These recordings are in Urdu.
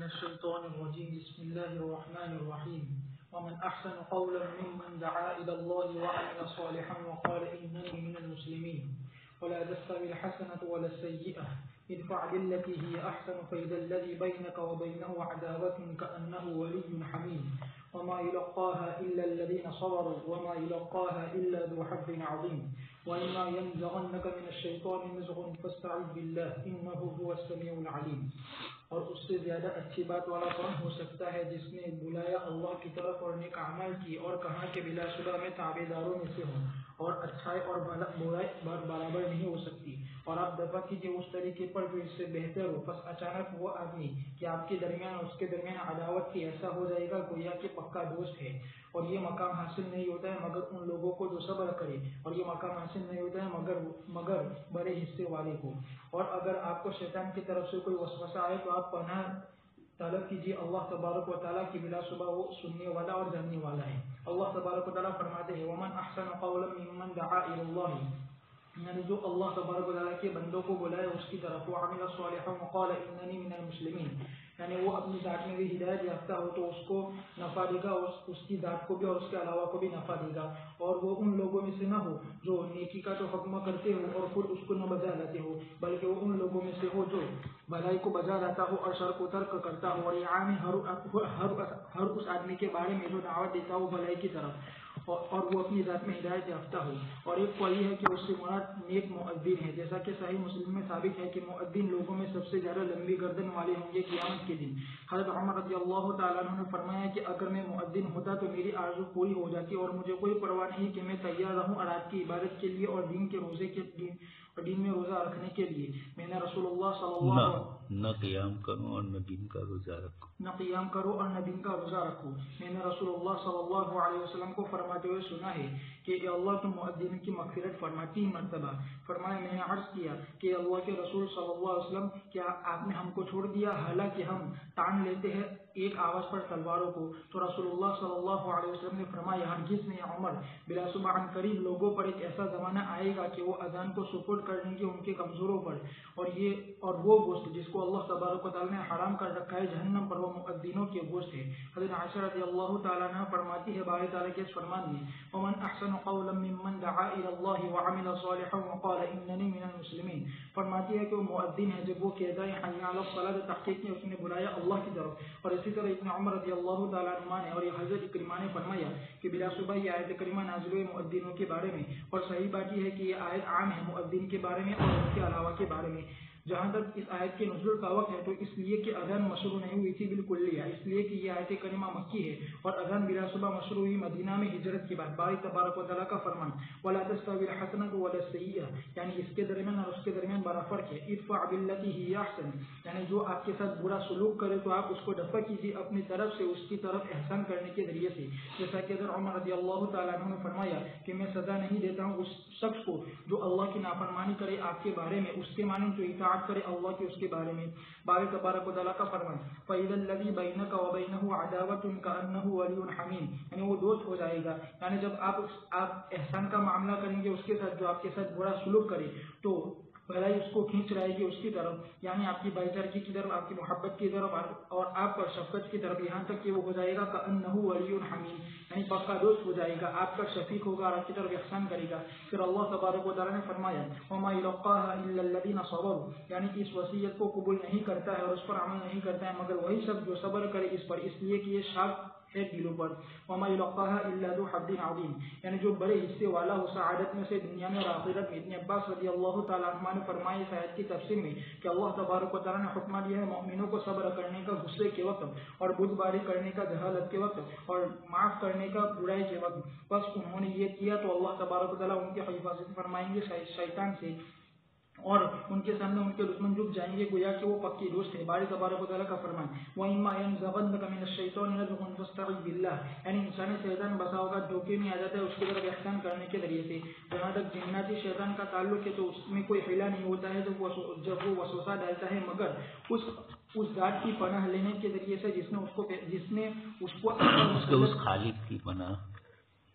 من الشيطان الرجيم بسم الله الرحمن الرحيم ومن أحسن قولا ممن دعا إلى الله وعمل صالحا وقال إنني من المسلمين ولا تستوي الحسنة ولا السيئة ادفع بالتي هي أحسن فإذا الذي بينك وبينه عداوة كأنه ولي حميم وما يلقاها إلا الذين صبروا وما يلقاها إلا ذو حظ عظيم وإما ينزغنك من الشيطان نزغ فاستعذ بالله إنه هو السميع العليم. اور اس سے زیادہ اچھی بات والا کون ہو سکتا ہے جس نے بلایا اللہ کی طرف اور نیک اعمال کی اور کہا کہ بلا شبہ میں تابعداروں میں سے ہوں اور اچھائی اور برائی برابر نہیں ہو سکتی اور آپ دفع کیجیے اس طریقے پر جو اس سے بہتر ہو. بس اچانک وہ آدمی کہ آپ کے درمیان اور اس کے درمیان عداوت کی ایسا ہو جائے گا گویا کہ پکا دوست ہے. اور یہ مقام حاصل نہیں ہوتا ہے مگر ان لوگوں کو جو صبر کرے اور یہ مقام حاصل نہیں ہوتا ہے مگر بڑے حصے والے کو. اور اگر آپ کو شیطان کی طرف سے کوئی وسوسہ آئے تو آپ پناہ طلب کیجیے اللہ تبارک و تعالیٰ کی بلا صبح وہ سننے والا اور جاننے والا ہے. اللہ تبارک و تعالیٰ فرماتے ہیں ومن احسن قولا ممن دعا الی اللہ یعنی جو اللہ تبارک و تعالیٰ کے بندوں کو بلائے اس کی طرف وعمل صالحا وقال اننی من المسلمین یعنی وہ اپنی ذات میں بھی ہدایت یافتہ ہو تو اس کو نفع دے گا اور اس کی ذات کو بھی اور اس کے علاوہ کو بھی نفع دے گا. اور وہ ان لوگوں میں سے نہ ہو جو نیکی کا تو حکم کرتے ہو اور خود اس کو نہ بجا لاتے ہو بلکہ وہ ان لوگوں میں سے ہو جو بھلائی کو بجا لاتا ہو اور شر کو ترک کرتا ہو. اور یہ عام ہر اس آدمی کے بارے میں جو دعوت دیتا ہو بھلائی کی طرف اور وہ اپنی ذات میں ہدایت یافتہ ہو. اور ایک کو یہ ہے کہ اس سے مراد نیک مؤذن ہے جیسا کہ صحیح مسلم میں ثابت ہے کہ مؤذن لوگوں میں سب سے زیادہ لمبی گردن والے ہوں گے قیامت کے دن. حضرت عمر رضی اللہ تعالیٰ عنہ نے فرمایا کہ اگر میں مؤذن ہوتا تو میری آرزو پوری ہو جاتی اور مجھے کوئی پرواہ نہیں کہ میں تیار رہوں رات کی عبادت کے لیے اور دین میں روزہ رکھنے کے لیے. میں نے رسول اللہ صلی اللہ علیہ وسلم نہ قیام کرو اور نہ دین کا روزہ رکھو میں نے رسول اللہ صلی اللہ علیہ وسلم کو فرماتے ہوئے سنا ہے کہ اے اللہ تم مؤذن کی مغفرت فرما 3 مرتبہ. فرمایا میں نے عرض کیا کہ اللہ کے رسول صلی اللہ علیہ وسلم کیا آپ نے ہم کو چھوڑ دیا حالانکہ ہم تان لیتے ہیں ایک آواز پر تلواروں کو. تو رسول اللہ صلی اللہ علیہ وسلم نے فرمایا ہرگز نہیں عمر بلا شبہ عن قریب لوگوں پر ایک ایسا زمانہ آئے گا کہ وہ اذان کو سپرد کر دیں گے ان کے کمزوروں پر اور وہ گوشت جس کو اللہ تبارک و تعالیٰ نے حرام کر رکھا ہے جہنم پر وہ مؤذنوں کے گوشت ہے. حضرت عائشہ رضی اللہ تعالیٰ عنہ فرماتی ہے باری تعالیٰ کے فرمان میں ومن احسن قولا ممن دعا الی اللہ وعمل صالحا وقال اننی من المسلمین فرماتی ہے کہ وہ مؤذن ہے جب وہ کہتا ہے حی علی الصلاۃ تحقیق میں اس نے بلایا اللہ کی طرف. اور اسی طرح ابن عمر رضی اللہ تعالیٰ عنہ نے اور یہ حضرت اکرمہ نے فرمایا کہ بلا شبہ یہ آیت کریمہ نازل ہوئی مؤذنوں کے بارے میں اور صحیح بات یہ ہے کہ یہ آیت عام ہے مؤذن کے بارے میں اور اس کے علاوہ کے بارے میں. جہاں تک اس آیت کے نزول کا وقت ہے تو اس لیے کہ اذان مشروع نہیں ہوئی تھی بالکل لیا اس لیے کہ یہ آیت کریمہ مکی ہے اور اذان بلا شبہ مشروع ہوئی مدینہ میں ہجرت کے بعد. باری تبارک و تعالیٰ کا فرمان ولا تستوی الحسنۃ ولا السیئۃ یعنی اس کے درمیان اور اس کے درمیان بڑا فرق ہے. ادفع بالتی ہی احسن یعنی جو آپ کے ساتھ برا سلوک کرے تو آپ اس کو دفع کیجیے اپنی طرف سے اس کی طرف احسان کرنے کے ذریعے سے. جیسا کہ حضرت عمر رضی اللہ تعالیٰ عنہ نے فرمایا کہ میں سزا نہیں دیتا ہوں اس شخص کو جو اللہ کی نافرمانی کرے آپ کے بارے میں اس کے معنی جو اطاعت کرے اللہ کے اس کے بارے میں. باری تبارک و تعالیٰ کا فرمان فَإِذَا الَّذِي بَيْنَكَ وَبَيْنَهُ عَدَاوَةٌ كَأَنَّهُ وَلِيٌّ حَمِيمٌ یعنی وہ دوست ہو جائے گا. یعنی جب آپ احسان کا معاملہ کریں گے اس کے ساتھ جو آپ کے ساتھ برا سلوک کرے تو بھلائی اس کو کھینچ رہے گی اس کی طرف یعنی آپ کی بھائی چارگی کی طرف آپ کی محبت کی طرف اور آپ پر شفقت کی طرف یہاں تک کہ وہ ہو جائے گا كَأَنَّهُ وَلِيٌّ حَمِيمٌ یعنی پکا دوست ہو جائے گا آپ کا شفیق ہوگا اور آپ کی طرف احسان کرے گا. پھر اللہ تبارک و تعالیٰ نے فرمایا وَمَا يُلَقَّاهَا إِلَّا الَّذِينَ صَبَرُوا یعنی اس وصیت کو قبول نہیں کرتا ہے اور اس پر عمل نہیں کرتا ہے مگر وہی سب جو صبر کرے اس پر اس لیے کہ یہ شاک ہے دلوں پر. وما يلقاها الا ذو حظ عظیم یعنی جو بڑے حصے والا ہو سعادت میں سے دنیا میں اور آخرت میں. ابن عباس رضی اللہ تعالیٰ عنہ نے فرمایا اس آیت کی تفسیر میں کہ اللہ تبارک و تعالیٰ نے حکم دیا ہے مومنوں کو صبر کرنے کا غصے کے وقت اور بردباری کرنے کا جہالت کے وقت اور معاف کرنے کا برائی کے وقت. بس انہوں نے یہ کیا تو اللہ تبارک و تعالیٰ ان کی حفاظت فرمائیں گے شیطان سے اور ان کے سامنے ان کے دشمن جھک جائیں گے گویا کہ وہ پکی دوست ہے. باری تبارک و تعالیٰ کا فرمان وَإِمَّا يَنزَغَنَّكَ مِنَ الشَّيْطَانِ نَزْغٌ فَاسْتَعِذْ بِاللَّهِ یعنی انسانی شیطان بسا اوقات دھوکے میں آ جاتا ہے اس کی طرف احسان کرنے کے ذریعے سے. جہاں تک جناتی شیطان کا تعلق ہے تو اس میں کوئی حیلہ نہیں ہوتا ہے جب وہ وسوسہ ڈالتا ہے مگر اس ذات کی پناہ لینے کے ذریعے سے جس نے اس کو اس خالق کی پناہ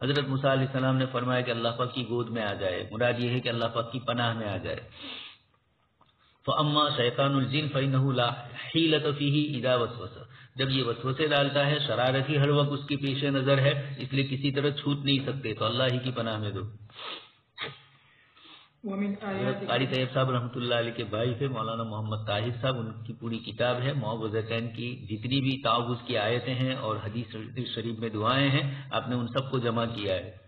حضرت موسیٰ علیہ السلام نے فرمایا کہ اللہ پاک کی گود میں آ جائے، مراد یہ ہے کہ اللہ پاک کی پناہ میں آ جائے۔ فَأَمَّا شَيْطَانُ الْجِنِّ فَإِنَّهُ لَا حِيلَةَ فِيهِ إِذَا وَسْوَسَ، جب یہ وسوسے ڈالتا ہے، شرارتی ہر وقت اس کے پیش نظر ہے، اس لیے کسی طرح چھوٹ نہیں سکتے، تو اللہ ہی کی پناہ میں دو۔ قاری طیب صاحب رحمۃ اللہ علیہ کے بھائی تھے مولانا محمد طاہر صاحب، ان کی پوری کتاب ہے معوذتین کی، جتنی بھی تعوذ کی آیتیں ہیں اور حدیث شریف میں دعائیں ہیں، آپ نے ان سب کو جمع کیا ہے۔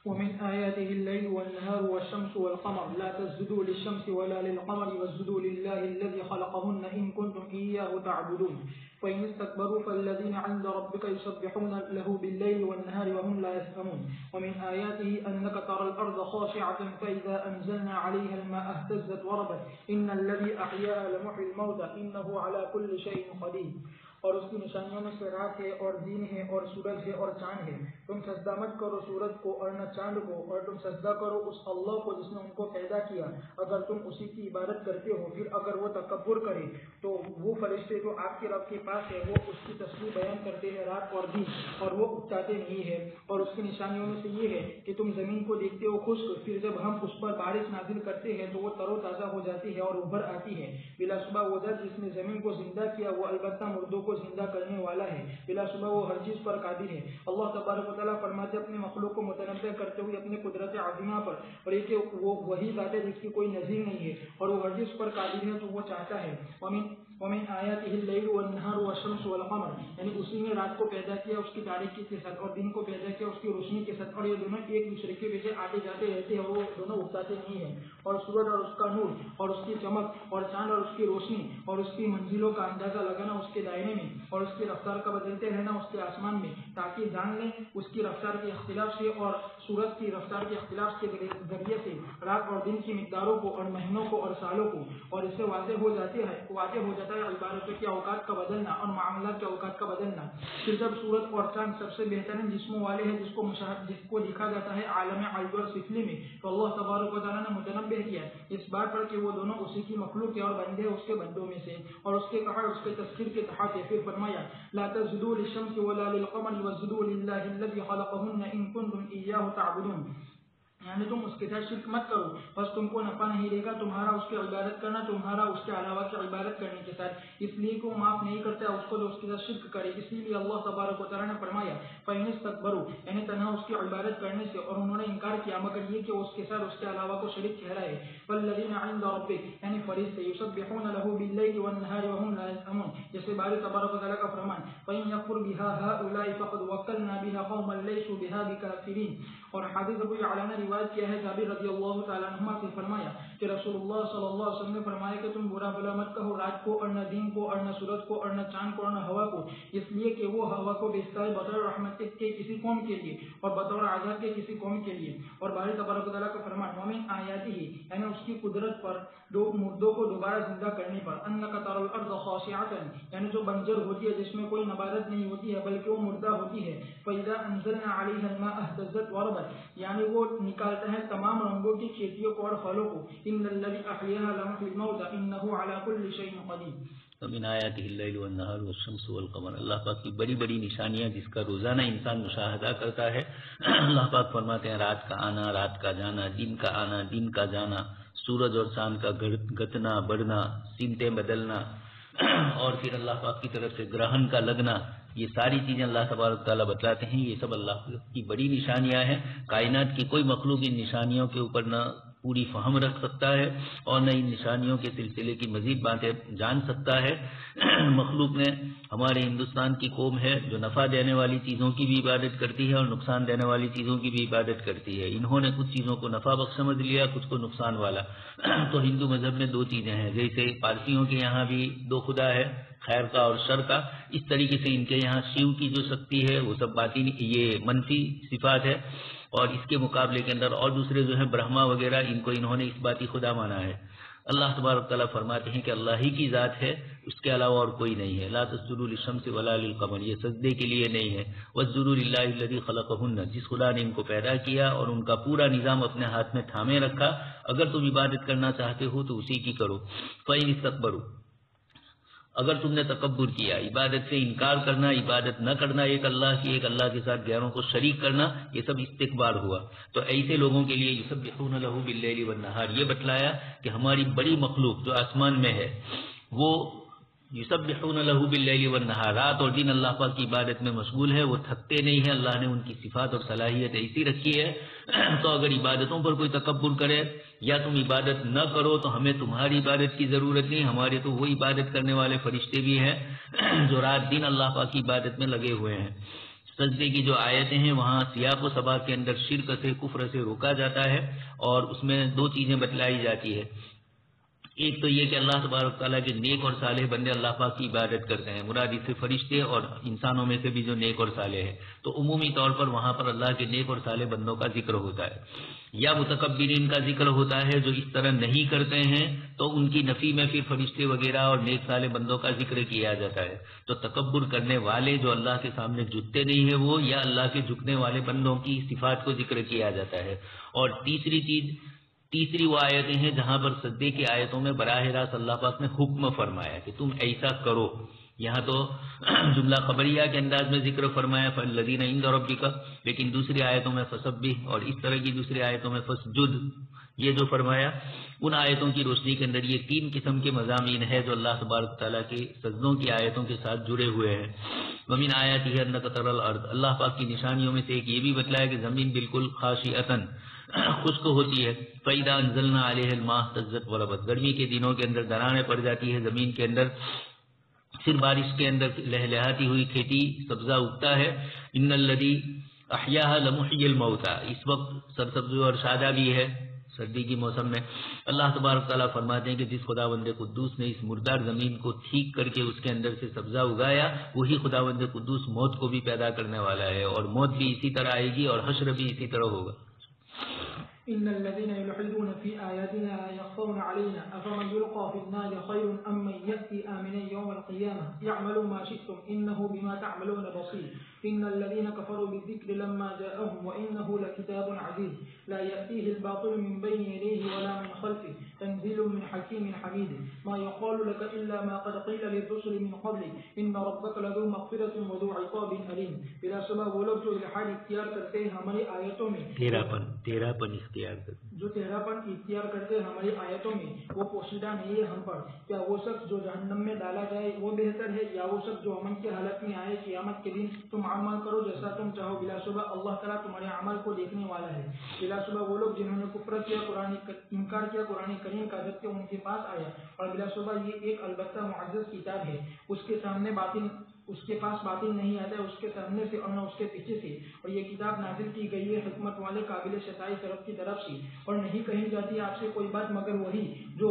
ومن آياته الليل والنهار والشمس والقمر لا تسجدوا للشمس ولا للقمر واسجدوا لله الذي خلقهن إن كنتم إياه تعبدون فإن استكبروا فالذين عند ربك يسبحون له بالليل والنهار وهم لا يسأمون ومن آياته أنك ترى الأرض خاشعة فإذا أنزلنا عليها الماء اهتزت وربت إن الذي أحياها لمحيي الموتى إنه على كل شيء قدير، اور اس کی نشانیوں میں سے رات ہے اور دن ہے اور سورج ہے اور چاند ہے، تم سجدہ مت کرو سورج کو اور نہ چاند کو، اور تم سجدہ کرو اس اللہ کو جس نے ان کو پیدا کیا اگر تم اسی کی عبادت کرتے ہو۔ پھر اگر وہ تکبر کرے تو وہ فرشتے جو آپ کے رب کے پاس ہے وہ اس کی تصویر بیان کرتے ہیں رات اور دن، اور وہ اکتاتے نہیں ہے۔ اور اس کی نشانیوں میں سے یہ ہے کہ تم زمین کو دیکھتے ہو خشک، پھر جب ہم اس پر بارش نازل کرتے ہیں تو وہ تر و تازہ ہو جاتی ہے اور ابھر آتی ہے۔ بلا صبح وہ ذات جس نے زمین کو زندہ کیا وہ البتہ مردوں کو زندہ کرنے والا ہے، بلا صبح وہ ہر چیز پر قادر ہے۔ اللہ تبارک و تعالیٰ فرماتے اپنے مخلوق کو متنبع کرتے ہوئے اپنے قدرت عظیمہ پر، اور یہ کہ وہ وہی ذات ہے جس کی کوئی نظیر نہیں ہے اور وہ ہر چیز پر قادر ہے جو وہ چاہتا ہے۔ ومن آیاتہ اللیل والنہار والشمس والقمر، یعنی اسی نے رات کو پیدا کیا اس کی تاریکی کے ساتھ اور دن کو پیدا کیا اس کی روشنی کے ساتھ، اور یہ دونوں ایک دوسرے کے پیچھے آتے جاتے رہتے ہیں اور وہ دونوں اکتاتے نہیں ہیں۔ اور سورج اور اس کا نور اور اس کی چمک اور چاند اور اس کی روشنی اور اس کی منزلوں کا اندازہ لگانا اس کے دائرے میں، اور اس کی رفتار کا بدلتے رہنا اس کے آسمان میں، تاکہ جان لیں اس کی رفتار کے اختلاف سے اور سورج کی رفتار کے اختلاف کے ذریعے سے رات اور دن کی مقداروں کو اور مہینوں کو اور سالوں کو، اور اس سے واضح ہو جاتا ہے عبادتوں کے اوقات کا بدلنا اور معاملات کے اوقات کا بدلنا۔ پھر جب سورج اور چاند سب سے بہترین جسموں والے ہیں جس کو دیکھا جاتا ہے عالم غیب اور سفلی میں، تو اللہ تبارک و تعالیٰ نے متنبہ کیا اس بات پر کہ وہ دونوں اسی کی مخلوق ہے اور بندے اس کے بندوں میں سے، اور اس کے کہا اس کے تذکیر کے تحت ہے۔ پھر فرمایا لا تسجدوا للشمس ولا للقمر واسجدوا لله الذي خلقهن ان كنتم اياه تعبدون، یعنی تم اس کے ساتھ شرک مت کرو، بس تم کو نفع نہیں دے گا تمہارا اس کی عبادت کرنا، تمہارا اس کے علاوہ کی عبادت کرنے کے ساتھ، اس لیے کہ وہ معاف نہیں کرتا اس کو جو اس کے ساتھ شرک کرے۔ اسی لیے اللہ تبارک و تعالیٰ نے فرمایا فَإِنِ اسْتَكْبَرُوا، یعنی تنہا اس کی عبادت کرنے سے اور انہوں نے انکار کیا مگر یہ کہ اس کے ساتھ اس کے علاوہ کو شریک ٹھہرائے، وَالَّذِينَ عِندَ رَبِّكَ، یعنی فرشتے يُسَبِّحُونَ لَهُ بِاللَّيْلِ وَالنَّهَارِ وَهُمْ لَا يَسْأَمُونَ، جیسے باری تبارک و تعالیٰ کا فرمان فَإِنْ يَكْفُرْ بِهَا هَؤُلَاءِ فَقَدْ وَكَّلْنَا بِهَا قَوْمًا لَيْسُوا بِهَا بِكَافِرِينَ۔ اور حدیث ابو یعلا نے روایت کیا ہے جابر رضی اللہ تعالیٰ عنہ سے فرمایا کہ رسول اللہ صلی اللہ علیہ وسلم نے فرمایا کہ تم برا بلا مت کہو رات کو اور نہ دن کو اور نہ سورج کو اور نہ چاند کو اور نہ ہوا کو، اس لیے کہ وہ ہوا کو بیچتا ہے بطور رحمت کے کسی قوم کے لیے اور بطور عذاب کے کسی قوم کے لیے۔ اور باری تبارک و تعالیٰ کا فرمان ومن آیاتہ، یعنی اس کی قدرت پر مردوں کو دوبارہ زندہ کرنے پر، انک تری الارض خاشعۃ، یعنی جو بنجر ہوتی ہے جس میں کوئی نباتت نہیں ہوتی ہے بلکہ وہ مردہ ہوتی ہے، فاذا انزلنا علیہا الماء اهتزت وربت، یعنی وہ نکالتا ہے تمام رنگوں کی کھیتیوں کو اور پھلوں کو، ان الذی احیاها لمحیی الموتى انه علی کل شیء قدیر۔ ومن آیاتہ اللیل والنہار والشمس والقمر، اللہ پاک کی بڑی بڑی نشانیاں جس کا روزانہ انسان مشاہدہ کرتا ہے۔ اللہ پاک فرماتے ہیں رات کا آنا رات کا جانا، دن کا آنا دن کا جانا، سورج اور چاند کا گھٹنا بڑھنا، سمتیں بدلنا، اور پھر اللہ پاک کی طرف سے گرہن کا لگنا، یہ ساری چیزیں اللہ تبارک تعالیٰ بتلاتے ہیں، یہ سب اللہ کی بڑی نشانیاں ہیں۔ کائنات کی کوئی مخلوق ان نشانیوں کے اوپر نہ پوری فہم رکھ سکتا ہے اور نہ ان نشانیوں کے سلسلے کی مزید باتیں جان سکتا ہے۔ مخلوق نے ہمارے ہندوستان کی قوم ہے جو نفع دینے والی چیزوں کی بھی عبادت کرتی ہے اور نقصان دینے والی چیزوں کی بھی عبادت کرتی ہے۔ انہوں نے کچھ چیزوں کو نفع بخش سمجھ لیا، کچھ کو نقصان والا۔ تو ہندو مذہب میں دو چیزیں ہیں، جیسے پارسیوں کے یہاں بھی دو خدا ہے، خیر کا اور شر کا، اس طریقے سے ان کے یہاں شیو کی جو شکتی ہے وہ سب باطنی، یہ منفی صفات ہے، اور اس کے مقابلے کے اندر اور دوسرے جو ہیں برہما وغیرہ، ان کو انہوں نے اس باتی خدا مانا ہے۔ اللہ تبارک تعالیٰ فرماتے ہیں کہ اللہ ہی کی ذات ہے، اس کے علاوہ اور کوئی نہیں ہے۔ لا تسجدوا للشمس ولا للقمر، یہ سجدے کے لیے نہیں ہے۔ واسجدوا للہ الذی خلقہن، جس خدا نے ان کو پیدا کیا اور ان کا پورا نظام اپنے ہاتھ میں تھامے رکھا، اگر تم عبادت کرنا چاہتے ہو تو اسی کی کرو۔ فإن استکبروا، اگر تم نے تکبر کیا، عبادت سے انکار کرنا، عبادت نہ کرنا ایک اللہ کی، ایک اللہ کے ساتھ غیروں کو شریک کرنا، یہ سب استکبار ہوا. تو ایسے لوگوں کے لیے یسبحون لہ باللیل والنہار، یہ بتلایا کہ ہماری بڑی مخلوق جو آسمان میں ہے وہ یسبحون لہ باللیل والنہار، رات اور دن اللہ پاک کی عبادت میں مشغول ہے، وہ تھکتے نہیں ہیں. اللہ نے ان کی صفات اور صلاحیت ایسی رکھی ہے. تو اگر عبادتوں پر کوئی تکبر کرے یا تم عبادت نہ کرو تو ہمیں تمہاری عبادت کی ضرورت نہیں، ہمارے تو وہ عبادت کرنے والے فرشتے بھی ہیں جو رات دن اللہ پاک کی عبادت میں لگے ہوئے ہیں. سجدے کی جو آیتیں ہیں وہاں سیاق و سباق کے اندر شرک سے، کفر سے روکا جاتا ہے، اور اس میں دو چیزیں بتلائی جاتی ہے. ایک تو یہ کہ اللہ تبارک تعالیٰ کے نیک اور صالح بندے اللہ پاک کی عبادت کرتے ہیں، مراد اس سے فرشتے اور انسانوں میں سے بھی جو نیک اور صالح ہیں. تو عمومی طور پر وہاں پر اللہ کے نیک اور صالح بندوں کا ذکر ہوتا ہے. یا متکبرین کا ذکر ہوتا ہے جو اس طرح نہیں کرتے ہیں، تو ان کی نفی میں پھر فرشتے وغیرہ اور نیک صالح بندوں کا ذکر کیا جاتا ہے. تو تکبر کرنے والے جو اللہ کے سامنے جھکتے نہیں ہیں وہ، یا اللہ کے جھکنے والے بندوں کی صفات کو ذکر کیا جاتا ہے. اور تیسری وہ آیتیں ہیں جہاں پر سجدے کی آیتوں میں براہ راست اللہ پاک نے حکم فرمایا کہ تم ایسا کرو. یہاں تو جملہ خبریہ کے انداز میں ذکر فرمایا فالذین عند ربک، لیکن دوسری آیتوں میں فسبح، اور اس طرح کی دوسری آیتوں میں فسجد، یہ جو فرمایا ان آیتوں کی روشنی کے اندر یہ تین قسم کے مضامین ہے جو اللہ تبارک تعالیٰ کے سجدوں کی آیتوں کے ساتھ جڑے ہوئے ہیں. ومن آیاتہ انک تری الارض، اللہ پاک کی نشانیوں میں سے ایک یہ بھی بتلایا کہ زمین بالکل خاشعۃ، خشک ہوتی ہے. فَإِذَا أَنزَلْنَا عَلَيْهَا الْمَاءَ اهْتَزَّتْ وَرَبَتْ، گرمی کے دنوں کے اندر دراڑیں پڑ جاتی ہے زمین کے اندر، پھر بارش کے اندر لہلہاتی ہوئی کھیتی سبزہ اگتا ہے. ان الذی احیاها لمحیی الموتى، اس وقت سرسبز اور شادہ بھی ہے سردی کی موسم میں. اللہ تبارک تعالیٰ فرماتے ہیں کہ جس خداوند قدوس نے اس مردار زمین کو ٹھیک کر کے اس کے اندر سے سبزہ اگایا، وہی خداوند قدوس موت کو بھی پیدا کرنے والا ہے، اور موت بھی اسی طرح آئے گی اور حشر بھی اسی طرح ہوگا. إن الذين يلحدون في آياتنا لا يخفون علينا أفمن يلقى في النار خير أم من يأتي آمنا يوم القيامة يعملوا ما شئتم إنه بما تعملون بصير. إن الذين كفروا بالذكر لما جاءهم وإنه لكتاب عزيز لا يأتيه الباطل من بين يديه ولا من خلفه تنزيل من حكيم حميد. ما يقال لك إلا ما قد قيل للرسل من قبلك إن ربك لذو مغفرة وذو عقاب أليم. بلا سبب وہ لوگ جو الحاد اختیار کرتے ہیں ہماری آیتوں میں، تیرا پن اختیار کرتے، جو تیرا پن اختیار کرتے ہیں ہماری آیتوں میں، وہ پوشیدہ نہیں ہے ہم پر. کیا وہ شخص جو جہنم میں ڈالا جائے وہ بہتر ہے، یا وہ شخص جو امن کی حالت میں آئے قیامت کے دن تم عمل کرو جیسا تم چاہو، بلا شبہ اللہ تعالیٰ تمہارے عمل کو دیکھنے والا ہے. بلا شبہ وہ لوگ جنہوں نے کفر کیا، انکار کیا قرآن کریم کا جبکہ ان کے پاس آیا، اور بلا شبہ یہ ایک البتہ معزز کتاب ہے، اس کے سامنے باطل، اس کے پاس باطل نہیں آتا ہے، اس کے سامنے سے اور نہ اس کے پیچھے سے. اور یہ کتاب نازل کی گئی ہے حکمت والے قابل ستائش رب کی طرف سے، اور نہیں کہی جاتی آپ سے کوئی بات مگر وہی جو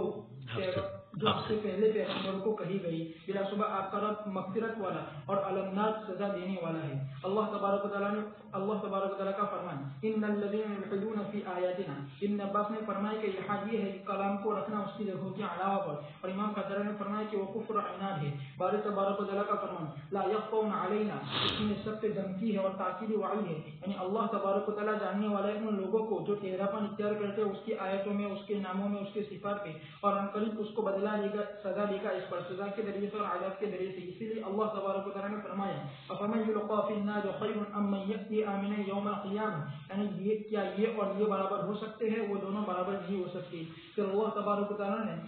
آپ سے پہلے پیغمبروں کو کہی گئی. بلا شبہ آپ کا رب مغفرت والا اور المناک سزا دینے والا ہے. اللہ تبارک و تعالیٰ کا فرمان ان الذین یلحدون فی آیاتنا، ابن عباس نے فرمایا کہ الحاد یہ ہے کہ کلام کو رکھنا اس کی جگہوں کے علاوہ پر، اور امام قتادہ نے فرمایا کہ وہ کفر عناد ہے. باری تبارک و تعالیٰ کا فرمان لا یخفون علینا، اس میں سب سے دھمکی ہے اور تاکید وعید ہے، یعنی اللہ تبارک و تعالیٰ جاننے والا ہے ان لوگوں کو جو تیراپن اختیار کرتے ہیں اس کی آیتوں میں، اس کے ناموں میں، اس کے صفات پہ، اور ہم قریب اس کو بدلا لے گا، سزا دے گا اس پر، سزا کے ذریعے سے اور عذاب کے ذریعے سے. اسی لیے اللہ تبارک و تعالیٰ نے فرمایا افمن یلقى فی النار خیر ام من یأتی آمنا یوم القیامہ، یعنی کیا یہ اور یہ برابر ہو سکتے ہیں؟ وہ دونوں برابر نہیں ہو سکتے. پھر اللہ تبارک و تعالیٰ نے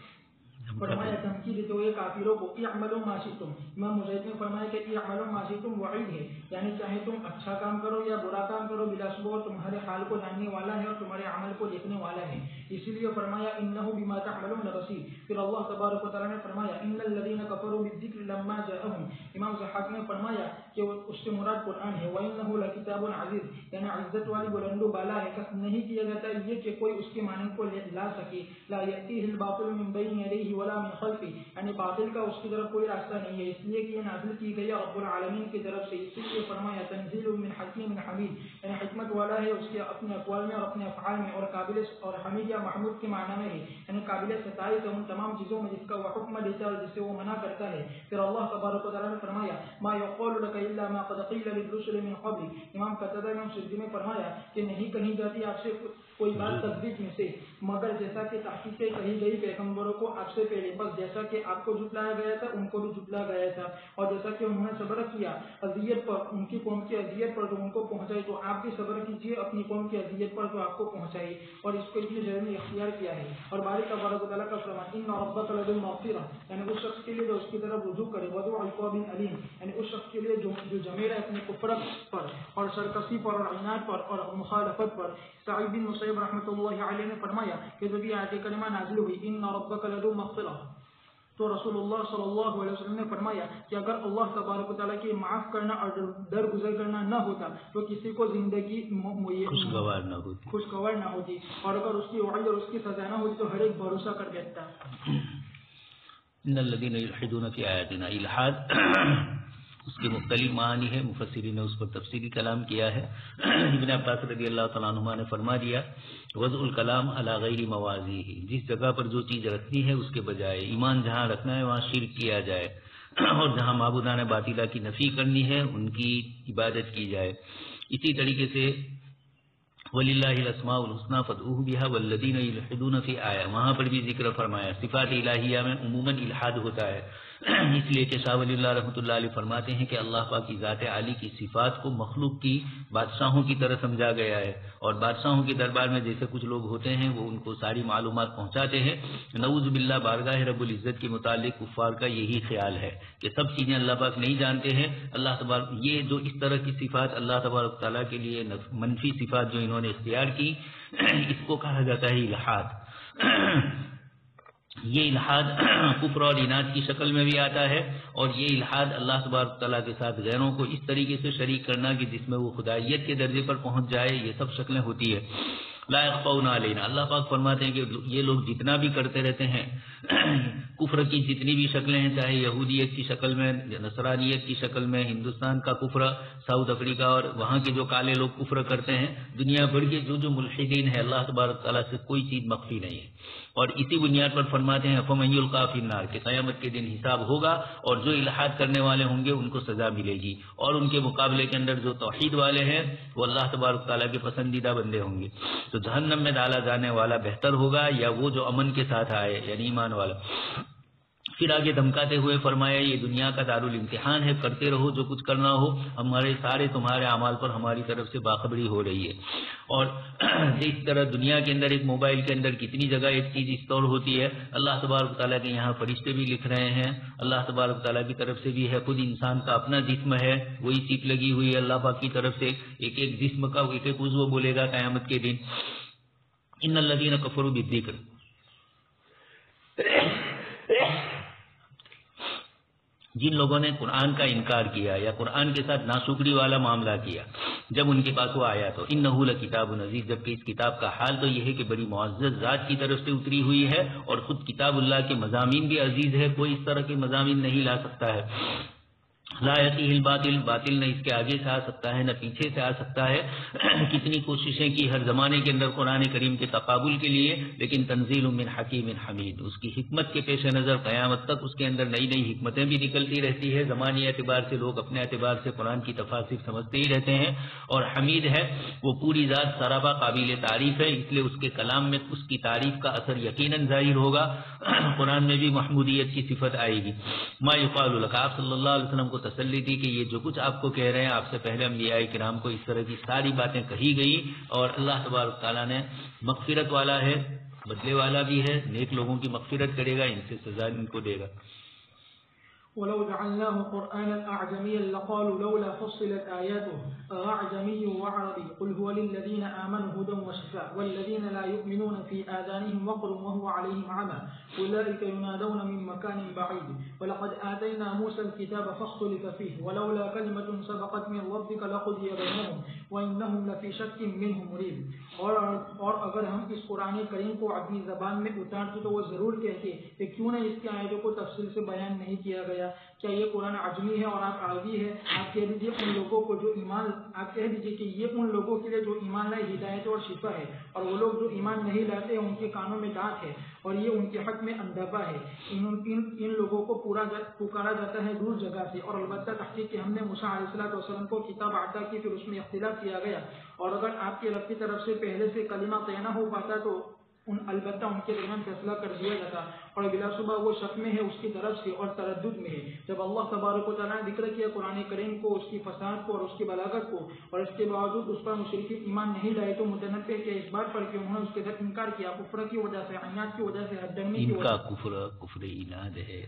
فرمایا دھمکی دیتے ہوئے کافروں کو اعملوا ما شئتم. امام مجاہد نے فرمایا کہ اعملوا ما شئتم وعید ہے، یعنی چاہے تم اچھا کام کرو یا برا کام کرو، بلا شبہ تمہارے حال کو جاننے والا ہے اور تمہارے عمل کو دیکھنے والا ہے. اسی لیے فرمایا انہ بما تعملون بصیر. پھر اللہ تبارک و تعالیٰ نے فرمایا ان الذین کفروا بالذکر لما جاءهم. امام ضحاک نے فرمایا کہ اس سے مراد قرآن ہے. وانہ لکتاب عزیز، یعنی عزت والی بلند و بالا ہے. قصد نہیں کیا جاتا یہ کہ کوئی اس کے معنی کو لا سکے. لا یأتیہ الباطل من بین یدیہ ولا من خلفہ، یعنی باطل کا اس کی طرف کوئی راستہ نہیں ہے، اس لیے کہ یہ نازل کی گئی رب العالمین کی طرف سے. اسی لیے فرمایا تنزیل من حکیم حمید، یعنی حکمت والا ہے اس کے اپنے اقوال میں اور اپنے افعال میں، اور قابل اور حمید یا محمود کے معنی میں ہے، یعنی قابل ستائش ہے ان تمام چیزوں میں جس کا وہ حکم دیتا ہے اور جس سے وہ منع کرتا ہے۔ پھر اللہ تبارک و تعالیٰ نے فرمایا ما یقول لک الا ما قد قیل للرسل من قبل، امام قتادہ امام سدی نے فرمایا کہ نہیں کہی جاتی آپ سے کوئی بات تصدیق میں سے مگر جیسا کہ تحقیقیں کہی گئی پیغمبروں کو آپ سے پہلے، بس جیسا کہ آپ کو جھٹلایا گیا تھا ان کو بھی جھٹلایا گیا تھا، اور جیسا کہ انہوں نے صبر کیا اذیت پر، ان کی قوم کی اذیت پر جو ان کو پہنچائی، تو آپ بھی صبر کیجیے اپنی قوم کی اذیت پر جو آپ کو پہنچائی، اور اس کو اتنے جرم نے اختیار کیا ہے۔ اور باری تبارک و تعالیٰ کا فرمان ان ربک لذو مغفرہ، یعنی اس شخص کے لیے جو اس کی طرف رجوع کرے، وذو عقاب علیم، یعنی اس شخص کے لیے جو جمیل ہے اپنے کفر پر اور سرکشی پر اور عناد پر اور مخالفت پر۔ سعید بن مسیب رحمۃ اللہ علیہ نے فرمایا کہ جب یہ آیت کریمہ نازل ہوئی ان ربک لذو مغفرہ، تو رسول اللہ صلی اللہ علیہ وسلم نے فرمایا کہ اگر اللہ تبارک و تعالیٰ کی معاف کرنا اور درگزر کرنا نہ ہوتا تو کسی کو زندگی خوشگوار نہ ہوتی، اور اگر اس کی وعید اور اس کی سزا نہ ہوتی تو ہر ایک بھروسہ کر بیٹھتا۔ ان الذین یلحدون فی آیاتنا، الحاد اس کے مختلف معنی ہے، مفسرین نے اس پر تفصیلی کلام کیا ہے۔ ابن عباس رضی اللہ تعالیٰ عنہما نے فرما دیا وضع الکلام علی غیر مواضعہ، جس جگہ پر جو چیز رکھنی ہے اس کے بجائے، ایمان جہاں رکھنا ہے وہاں شرک کیا جائے، اور جہاں معبودان باطلہ کی نفی کرنی ہے ان کی عبادت کی جائے۔ اسی طریقے سے وَلِلَّهِ الْأَسْمَاءُ الْحُسْنَى فَادْعُوهُ بِهَا وَالَّذِينَ يُلْحِدُونَ فِي آیَةٍ، وہاں پر بھی ذکر فرمایا۔ صفات الہیہ میں عموماً الحاد ہوتا ہے، اس لیے کہ شاہ ولی اللہ رحمۃ اللہ علیہ فرماتے ہیں کہ اللہ پاک کی ذات عالی کی صفات کو مخلوق کی بادشاہوں کی طرح سمجھا گیا ہے، اور بادشاہوں کے دربار میں جیسے کچھ لوگ ہوتے ہیں وہ ان کو ساری معلومات پہنچاتے ہیں۔ نعوذ باللہ، بارگاہ رب العزت کے متعلق کفار کا یہی خیال ہے کہ سب چیزیں اللہ پاک نہیں جانتے ہیں۔ اللہ تبارک یہ جو اس طرح کی صفات اللہ تبارک تعالیٰ کے لیے منفی صفات جو انہوں نے اختیار کی، اس کو کہا جاتا ہے الحاد۔ یہ الحاد کفر اور عناد کی شکل میں بھی آتا ہے، اور یہ الحاد اللہ تبارک تعالیٰ کے ساتھ غیروں کو اس طریقے سے شریک کرنا کہ جس میں وہ خدائیت کے درجے پر پہنچ جائے، یہ سب شکلیں ہوتی ہے۔ لا يخفون علینا، اللہ پاک فرماتے ہیں کہ یہ لوگ جتنا بھی کرتے رہتے ہیں، کفر کی جتنی بھی شکلیں ہیں، چاہے یہودیت کی شکل میں، نصرانیت کی شکل میں، ہندوستان کا کفر، ساؤتھ افریقہ اور وہاں کے جو کالے لوگ کفر کرتے ہیں، دنیا بھر کے جو ملحدین ہیں، اللہ تبارک تعالیٰ سے کوئی چیز مخفی نہیں ہے، اور اسی بنیاد پر فرماتے ہیں فَمَن يُلْقَىٰ فِي النَّارِ، کہ قیامت کے دن حساب ہوگا اور جو الحاد کرنے والے ہوں گے ان کو سزا ملے گی، اور ان کے مقابلے کے اندر جو توحید والے ہیں وہ اللہ تبارک تعالیٰ کے پسندیدہ بندے ہوں گے۔ تو جہنم میں ڈالا جانے والا بہتر ہوگا یا وہ جو امن کے ساتھ آئے، یعنی ایمان والا۔ پھر آگے دھمکاتے ہوئے فرمایا یہ دنیا کا دارالامتحان ہے، کرتے رہو جو کچھ کرنا ہو، ہمارے سارے تمہارے اعمال پر ہماری طرف سے باخبری ہو رہی ہے۔ اور اس طرح دنیا کے اندر ایک موبائل کے اندر کتنی جگہ ایک چیز اسٹور ہوتی ہے، اللہ تبارک تعالیٰ کے یہاں فرشتے بھی لکھ رہے ہیں، اللہ تبارک تعالیٰ کی طرف سے بھی ہے، خود انسان کا اپنا جسم ہے، وہی چیپ لگی ہوئی ہے اللہ پاک کی طرف سے، ایک ایک جسم کا ایک ایک عضو بولے گا قیامت کے دن۔ ان الذین کفروا بالذکر، جن لوگوں نے قرآن کا انکار کیا یا قرآن کے ساتھ ناشکری والا معاملہ کیا جب ان کے پاس وہ آیا تو انہ لکتاب عزیز، جبکہ اس کتاب کا حال تو یہ ہے کہ بڑی معزز ذات کی طرف سے اتری ہوئی ہے، اور خود کتاب اللہ کے مضامین بھی عزیز ہے، کوئی اس طرح کے مضامین نہیں لا سکتا ہے۔ لا یأتیہ الباطل، باطل نہ اس کے آگے سے آ سکتا ہے نہ پیچھے سے آ سکتا ہے۔ کتنی کوششیں کی ہر زمانے کے اندر قرآن کریم کے تقابل کے لیے، لیکن تنزیل من حکیم حمید، اس کی حکمت کے پیش نظر قیامت تک اس کے اندر نئی نئی حکمتیں بھی نکلتی رہتی ہے۔ زمانی اعتبار سے لوگ اپنے اعتبار سے قرآن کی تفاسیر سمجھتے ہی رہتے ہیں، اور حمید ہے وہ پوری ذات سراپا قابل تعریف ہے، اس لیے اس کے کلام میں اس کی تعریف کا اثر یقیناً ظاہر ہوگا۔ قرآن میں بھی محمودیت کی صفت آئے گی۔ ما یقال لک، آپ صلی اللہ علیہ وسلم کو تسلی دی کہ یہ جو کچھ آپ کو کہہ رہے ہیں، آپ سے پہلے انبیاء کرام کو اس طرح کی ساری باتیں کہی گئی، اور اللہ تبارک تعالیٰ نے مغفرت والا ہے، بدلے والا بھی ہے، نیک لوگوں کی مغفرت کرے گا، ان سے سزا ان کو دے گا۔ ولو جعلناه قرآنا أعجميا لقالوا لولا فصلت آياته أعجمي وعربي قل هو للذين آمنوا هدى وشفاء والذين لا يؤمنون في آذانهم وقر وهو عليهم عمى أولئك ينادون من مكان بعيد ولقد آتينا موسى الكتاب فاختلف فيه ولولا كلمة سبقت من ربك لقضي بينهم وإنهم لفي شك منه مريب۔ اور اگر ہم اس قرآن کریم کو اپنی زبان میں اتارتے تو وہ ضرور کہتے کہ کیوں نہ اس کی آیتوں کو تفصیل سے بیان نہیں کیا گیا، کیا یہ قرآن عجمی ہے اور آپ عربی ہے؟ آپ کہہ دیجیے ان لوگوں کو جو ایمان، آپ کہہ دیجیے کہ یہ ان لوگوں کے لیے جو ایمان لائے ہدایت اور شفا ہے، اور وہ لوگ جو ایمان نہیں لاتے ان کے کانوں میں ڈانٹ ہے اور یہ ان کے حق میں اندھاپا ہے۔ ان لوگوں کو پکارا جاتا ہے دور جگہ سے، اور البتہ تحقیق کہ ہم نے موسیٰ علیہ السلام کو کتاب عطا کی، پھر اس میں اختلاف کیا گیا، اور اگر آپ کے رب کی طرف سے پہلے سے کلمہ طے نہ ہو پاتا تو البتہ ان کے درمیان فیصلہ کر دیا جاتا، اور بلا شبہ وہ شک میں ہے اس کی طرف سے اور تردد میں ہے۔ جب اللہ تبارک و تعالیٰ نے ذکر کیا قرآن کریم کو، اس کی فصاحت کو اور اس کی بلاغت کو، اور اس کے باوجود اس پر مشرکین ایمان نہیں لائے، تو متنبع کے اس بات پر کہ انہوں نے اس کے ساتھ انکار کیا، کفر کی وجہ سے، عناد کی وجہ سے، حد درمی کی وجہ سے۔ کفر عناد ہے،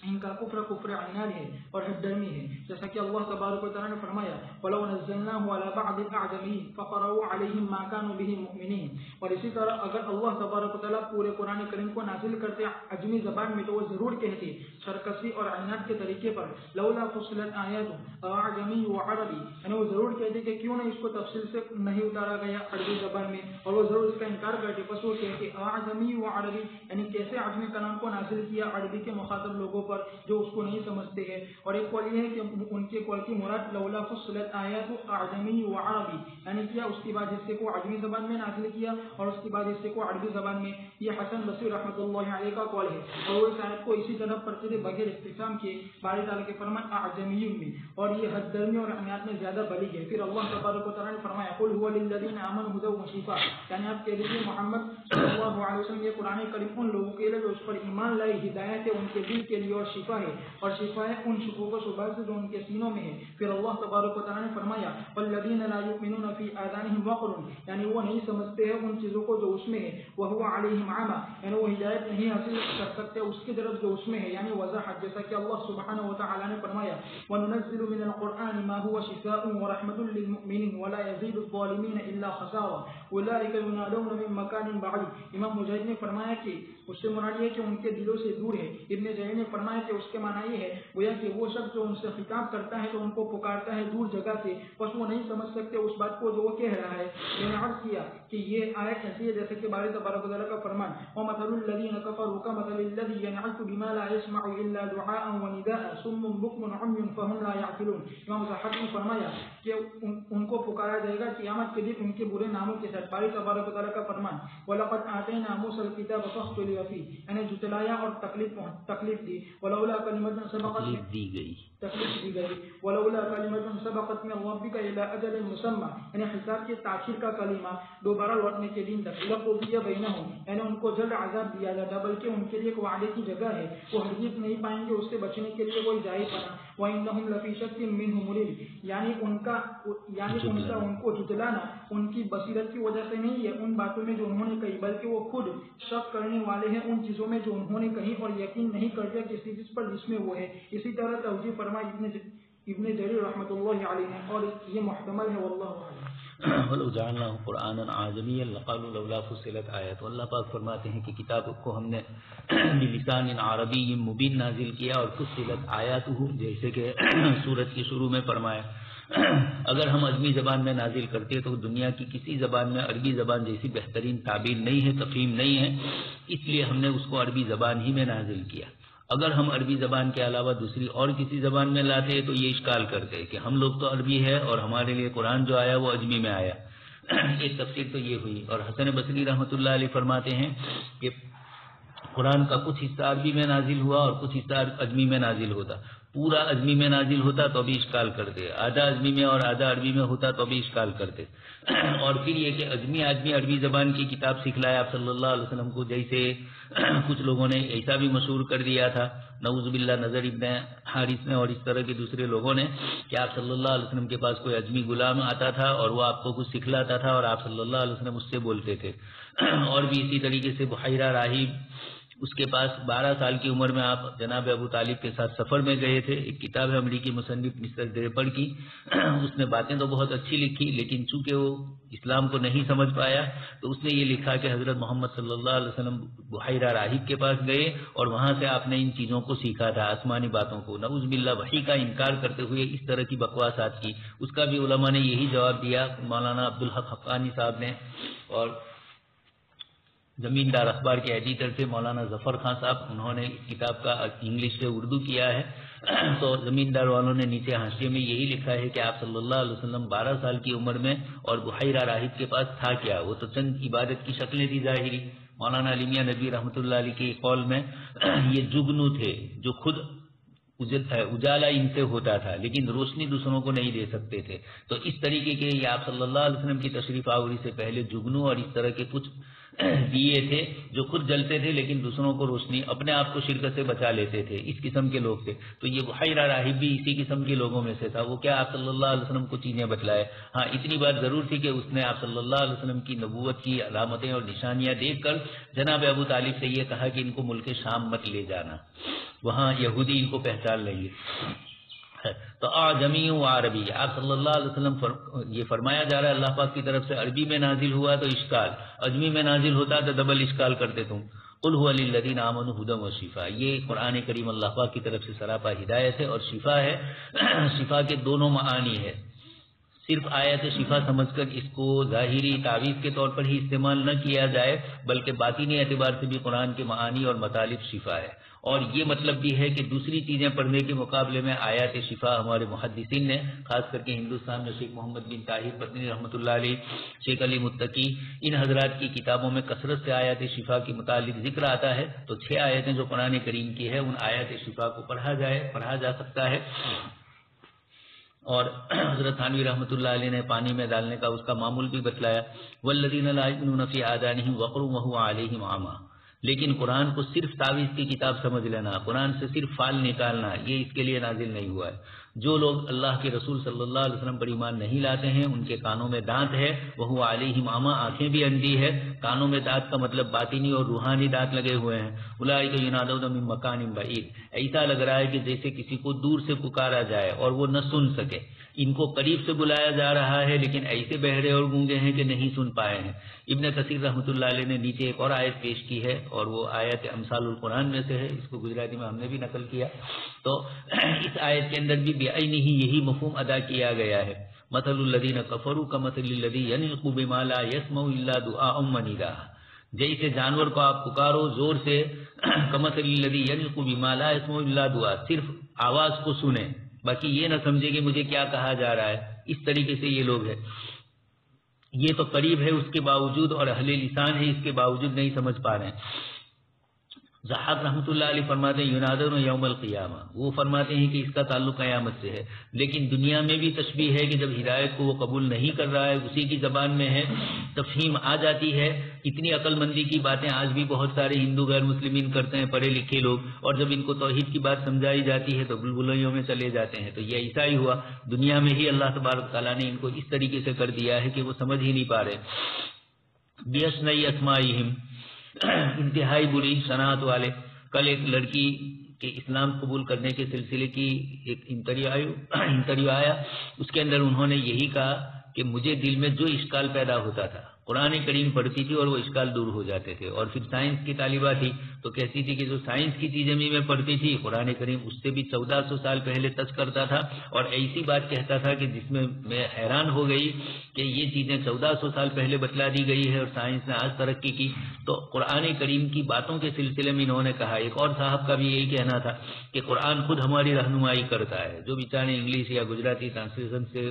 ان کا کفر عناد ہے اور حد درمی ہے، جیسا کہ اللہ تبارک و تعالیٰ نے فرمایا وَلَوْ نَزَّلْنَاهُ عَلَى بَعْضِ الْأَعْجَمِينَ فَقَرَأُوا عَلَيْهِمْ مَا كَانُوا بِهِ مُؤْمِنِينَ۔ اور اسی طرح اگر اللہ تبارک و تعالیٰ پورے قرآن کریم کو نازل کرتے عجمی زبان میں تو وہ ضرور کہتے سرکشی اور عناد کے طریقے پر لولا فصلت آیات اعجمی و عربی، یعنی وہ ضرور کہتے کہ کیوں نہیں اس کو تفصیل سے نہیں اتارا گیا عربی زبان میں، اور وہ ضرور اس کا انکار کرتے، پس وہ کہتے اعجمی و عربی، یعنی کیسے عجمی کلام کو نازل کیا عربی کے مخاطب لوگوں پر جو اس کو نہیں سمجھتے ہیں۔ اور ایک قول یہ ہے کہ ان کے قول کی مراد لولا فصلت آیات اعجمی و عربی، یعنی کیا اس کے بعد حصے کو عجمی زبان میں نازل کیا اور اس کے بعد حصے کو عربی زبان میں۔ یہ حسن بصری رحمۃ اللہ علیہ کا قول ہے، اور وہ اس آیت کو اسی طرح پڑھتے تھے بغیر استفہام کے، باری تعالیٰ کے فرمان اعجمی میں، اور یہ حد درمی اور عناد میں زیادہ بلیغ ہے۔ پھر اللہ تبارک و تعالیٰ نے فرمایا قل هو للذین آمنوا هدى وشفاء، یعنی آپ کہہ دیجیے محمد صلی اللہ علیہ وسلم یہ قرآن کریم ان لوگوں کے لیے جو اس پر ایمان لائے ہدایت ہے ان کے دل کے لیے، اور شفا ہے، اور شفا ہے ان شکوک و شبہات سے جو ان کے سینوں میں ہے۔ پھر اللہ تبارک و تعالیٰ نے فرمایا والذین لا یؤمنون فی آذانہم وقر، یعنی وہ نہیں سمجھتے ہیں ان چیزوں کو جو اس میں ہے، وہو علیہم عمی، یعنی وہ ہدایت نہیں حاصل کر سکتے اس کی طرف جو اس میں ہے، یعنی وضاحت، جیسا کہ اللہ سبحانہ و تعالیٰ نے فرمایا وننزل من القرآن ما هو شفاء ورحمۃ للمؤمنین ولا یزید الظالمین الا خسارا اولئک ینادون من مکان بعید۔ امام مجاہد نے فرمایا کہ اس سے مراد یہ کہ ان کے دلوں سے دور ہے۔ ابن جریر نے فرمایا کہ اس کے معنی یہ ہے گویا کہ وہ شخص جو ان سے خطاب کرتا ہے تو ان کو پکارتا ہے دور جگہ سے، بس وہ نہیں سمجھ سکتے اس بات کو جو وہ کہہ رہا ہے۔ میں نے عرض کیا کہ یہ آیت ایسی ہے جیسے کہ باری تبارک و تعالیٰ کا فرمان وَمَثَلُ الَّذِينَ كَفَرُوا كَمَثَلِ الَّذِي يَنْعَقُ بِمَا لَا يَسْمَعُ إِلَّا دُعَاءً وَنِدَاءً صُمٌّ بُكْمٌ عُمْيٌ فَهُمْ لَا يَعْقِلُونَ۔ امام ضحاک نے فرمایا کہ ان کو پکارا جائے گا قیامت کے دن ان کے برے ناموں کے ساتھ۔ باری تبارک و تعالیٰ کا فرمان وَلَقَدْ آتَيْنَا مُوسَى الْكِتَابَ فَاخْتُلِفَ فِيهِ، یعنی جھٹلایا اور تکلیف دی، وَلَوْلَا كَلِمَةٌ سَبَقَتْ تکلیف دی گئی، وَلَوْلَا كَلِمَةٌ سَبَقَتْ مِنْ رَبِّكَ إِلَىٰ أَجَلٍ مُّسَمًّى، یعنی حساب کے تاخیر کا کلمہ دوبارہ لوٹنے کے دن تک، لَقُضِيَ بَيْنَهُمْ، یعنی ان کو جلد عذاب دیا جاتا، بلکہ ان کے لیے ایک وعدے کی جگہ ہے، وہ ہرگز نہیں پائیں گے اس سے بچنے کے لیے کوئی جائے پناہ۔ وَإِنَّهُمْ لَفِي شَكٍّ مِّنْهُ مُرِيبٍ، یعنی ان کو جھٹلانا ان کی بصیرت کی وجہ سے نہیں ہے ان باتوں میں جو انہوں نے کہی، بلکہ وہ خود شک کرنے والے ہیں ان چیزوں میں جو انہوں نے کہی، اور یقین نہیں کرتے کسی چیز پر جس میں وہ ہے۔ اسی طرح توجیہ فرمائی ابن جریر رحمۃ اللہ علیہ نے، اور یہ محتمل ہے واللہ اعلم۔ وَلَوْ جَعَلْنَاهُ قُرْآنًا عَجَمِيًّا لَقَالُوا لَوْلَا فُصِّلَتْ آیَاتُهُ۔ اللہ پاک فرماتے ہیں کہ کتاب کو ہم نے بلسان عربی مبین نازل کیا، اور فصلت آیاتہ جیسے کہ سورت کے شروع میں فرمایا۔ اگر ہم عجمی زبان میں نازل کرتے تو دنیا کی کسی زبان میں عربی زبان جیسی بہترین تعبیر نہیں ہے، تفہیم نہیں ہے، اس لیے ہم نے اس کو عربی زبان ہی میں نازل کیا۔ اگر ہم عربی زبان کے علاوہ دوسری اور کسی زبان میں لاتے تو یہ اشکال کرتے کہ ہم لوگ تو عربی ہے اور ہمارے لیے قرآن جو آیا وہ عجمی میں آیا۔ ایک تفسیر تو یہ ہوئی، اور حسن بصری رحمۃ اللہ علیہ فرماتے ہیں کہ قرآن کا کچھ حصہ عربی میں نازل ہوا اور کچھ حصہ عجمی میں نازل ہوتا، پورا عجمی میں نازل ہوتا تو بھی اشکال کرتے، آدھا عجمی میں اور آدھا عربی میں ہوتا تو بھی اشکال کرتے۔ اور پھر یہ کہ عجمی آدمی عربی زبان کی کتاب سکھلایا آپ صلی اللہ علیہ وسلم کو، جیسے کچھ لوگوں نے ایسا بھی مشہور کر دیا تھا نعوذ باللہ نظر ابن حارث نے اور اس طرح کے دوسرے لوگوں نے کہ آپ صلی اللہ علیہ وسلم کے پاس کوئی عجمی غلام آتا تھا اور وہ آپ کو کچھ سکھلاتا تھا اور آپ صلی اللہ علیہ وسلم اس سے بولتے تھے۔ اور بھی اسی طریقے سے بحیرہ راہب، اس کے پاس 12 سال کی عمر میں آپ جناب ابو طالب کے ساتھ سفر میں گئے تھے۔ ایک کتاب ہے امریکی مصنف مسٹر دریپڑ کی، اس نے باتیں تو بہت اچھی لکھی، لیکن چونکہ وہ اسلام کو نہیں سمجھ پایا تو اس نے یہ لکھا کہ حضرت محمد صلی اللہ علیہ وسلم بحیرہ راہب کے پاس گئے اور وہاں سے آپ نے ان چیزوں کو سیکھا تھا، آسمانی باتوں کو۔ نعوذ باللہ وحی کا انکار کرتے ہوئے اس طرح کی بکواسات کی، اس کا بھی علماء نے یہی جواب دیا، مولانا عبدالحق حقانی صاحب نے اور زمیندار اخبار کے ایڈیٹر تھے مولانا ظفر خان صاحب، انہوں نے اس کتاب کا انگلش سے اردو کیا ہے. تو زمیندار والوں نے نیچے حاشیے میں یہی لکھا ہے کہ آپ صلی اللہ علیہ وسلم 12 سال کی عمر میں اور بحیرہ راہب کے پاس تھا کیا، وہ تو چند عبادت کی شکلیں تھی ظاہری. مولانا علی میاں ندوی رحمۃ اللہ علیہ کے قول میں یہ جگنو تھے جو خود اجالا ان سے ہوتا تھا لیکن روشنی دوسروں کو نہیں دے سکتے تھے. تو اس طریقے کے یہ آپ صلی اللہ علیہ وسلم کی تشریف آوری سے پہلے جگنو اور اس طرح کے کچھ دیے تھے جو خود جلتے تھے لیکن دوسروں کو روشنی، اپنے آپ کو شرک سے بچا لیتے تھے. اس قسم کے لوگ تھے. تو یہ بحیرہ راہب بھی اسی قسم کے لوگوں میں سے تھا. وہ کیا آپ صلی اللہ علیہ وسلم کو چیزیں بتلائے. ہاں اتنی بات ضرور تھی کہ اس نے آپ صلی اللہ علیہ وسلم کی نبوت کی علامتیں اور نشانیاں دیکھ کر جناب ابو طالب سے یہ کہا کہ ان کو ملک شام مت لے جانا، وہاں یہودی ان کو پہچان لیں گے. تو اعجمی و عربی، آپ صلی اللہ علیہ وسلم یہ فرمایا جا رہا ہے اللہ پاک کی طرف سے عربی میں نازل ہوا تو اشکال، عجمی میں نازل ہوتا تو ڈبل اشکال کرتے تم. قل هو للذین آمنوا ھدی و شفاء، یہ قرآن کریم اللہ پاک کی طرف سے سراپا ہدایت ہے اور شفا ہے. شفا کے دونوں معانی ہے. صرف آیت شفا سمجھ کر اس کو ظاہری تعویذ کے طور پر ہی استعمال نہ کیا جائے بلکہ باطنی اعتبار سے بھی قرآن کے معانی اور مطالب شفا ہے. اور یہ مطلب بھی ہے کہ دوسری چیزیں پڑھنے کے مقابلے میں آیات شفا ہمارے محدثین نے خاص کر کے ہندوستان میں شیخ محمد بن طاہر پتنی رحمۃ اللہ علیہ، شیخ علی متقی، ان حضرات کی کتابوں میں کثرت سے آیات شفا کے متعلق ذکر آتا ہے. تو 6 آیتیں جو قرآن کریم کی ہے ان آیات شفا کو پڑھا جا سکتا ہے. اور حضرت تھانوی رحمۃ اللہ علیہ نے پانی میں ڈالنے کا اس کا معمول بھی بتلایا. والذین لا یؤمنون فی آذانہم وقر وہو علیہم عامی، لیکن قرآن کو صرف تعویذ کی کتاب سمجھ لینا، قرآن سے صرف فال نکالنا، یہ اس کے لیے نازل نہیں ہوا ہے. جو لوگ اللہ کے رسول صلی اللہ علیہ وسلم پر ایمان نہیں لاتے ہیں ان کے کانوں میں دانت ہے، وہو علیہم عامی، آنکھیں بھی اندھی ہے. کانوں میں دانت کا مطلب باطنی اور روحانی دانت لگے ہوئے ہیں. اولئک ینادون من مکان بعید، ایسا لگ رہا ہے کہ جیسے کسی کو دور سے پکارا جائے اور وہ نہ سن سکے. ان کو قریب سے بلایا جا رہا ہے لیکن ایسے بہرے اور گونگے ہیں کہ نہیں سن پائے ہیں. ابن کثیر رحمۃ اللہ علیہ نے نیچے ایک اور آیت پیش کی ہے اور وہ آیت امثال القرآن میں سے ہے، اس کو گجراتی میں ہم نے بھی نقل کیا. تو اس آیت کے اندر بھی بعینہ یہی مفہوم ادا کیا گیا ہے. مثل الذین کفروا کمثل الذی ینطق بما لا یسمع الا دعاء وندا، جیسے جانور کو آپ پکارو زور سے، کمثل الذی ینطق بما لا یسمع الا دعاء، صرف آواز کو سنیں باقی یہ نہ سمجھے کہ مجھے کیا کہا جا رہا ہے. اس طریقے سے یہ لوگ ہیں. یہ تو قریب ہے اس کے باوجود اور اہل لسان ہے اس کے باوجود نہیں سمجھ پا رہے ہیں. ضحاک رحمۃ اللہ علیہ فرماتے ہیں ینادون یوم القیامہ، وہ فرماتے ہیں کہ اس کا تعلق قیامت سے ہے. لیکن دنیا میں بھی تشبیہ ہے کہ جب ہدایت کو وہ قبول نہیں کر رہا ہے اسی کی زبان میں ہے، تفہیم آ جاتی ہے. اتنی عقل مندی کی باتیں آج بھی بہت سارے ہندو غیر مسلمین کرتے ہیں، پڑھے لکھے لوگ، اور جب ان کو توحید کی بات سمجھائی جاتی ہے تو بلبلیوں میں چلے جاتے ہیں. تو یہ ایسا ہی ہوا، دنیا میں ہی اللہ تبارک تعالیٰ نے ان کو اس طریقے سے کر دیا ہے کہ وہ سمجھ ہی نہیں پا رہے. بیشنئی اسمائہم، انتہائی بری صنعت والے. کل ایک لڑکی کے اسلام قبول کرنے کے سلسلے کی ایک انٹرویو آیا، اس کے اندر انہوں نے یہی کہا کہ مجھے دل میں جو اشکال پیدا ہوتا تھا قرآن کریم پڑھتی تھی اور وہ اشکال دور ہو جاتے تھے. اور پھر سائنس کی طالبہ تھی تو کہتی تھی کہ جو سائنس کی چیزیں بھی میں پڑھتی تھی قرآن کریم اس سے بھی 1400 سال پہلے ٹچ کرتا تھا اور ایسی بات کہتا تھا کہ جس میں میں حیران ہو گئی کہ یہ چیزیں 1400 سال پہلے بتلا دی گئی ہے اور سائنس نے آج ترقی کی. تو قرآن کریم کی باتوں کے سلسلے میں انہوں نے کہا. ایک اور صاحب کا بھی یہی کہنا تھا کہ قرآن خود ہماری رہنمائی کرتا ہے. جو بیچارے انگلش یا گجراتی ٹرانسلیشن سے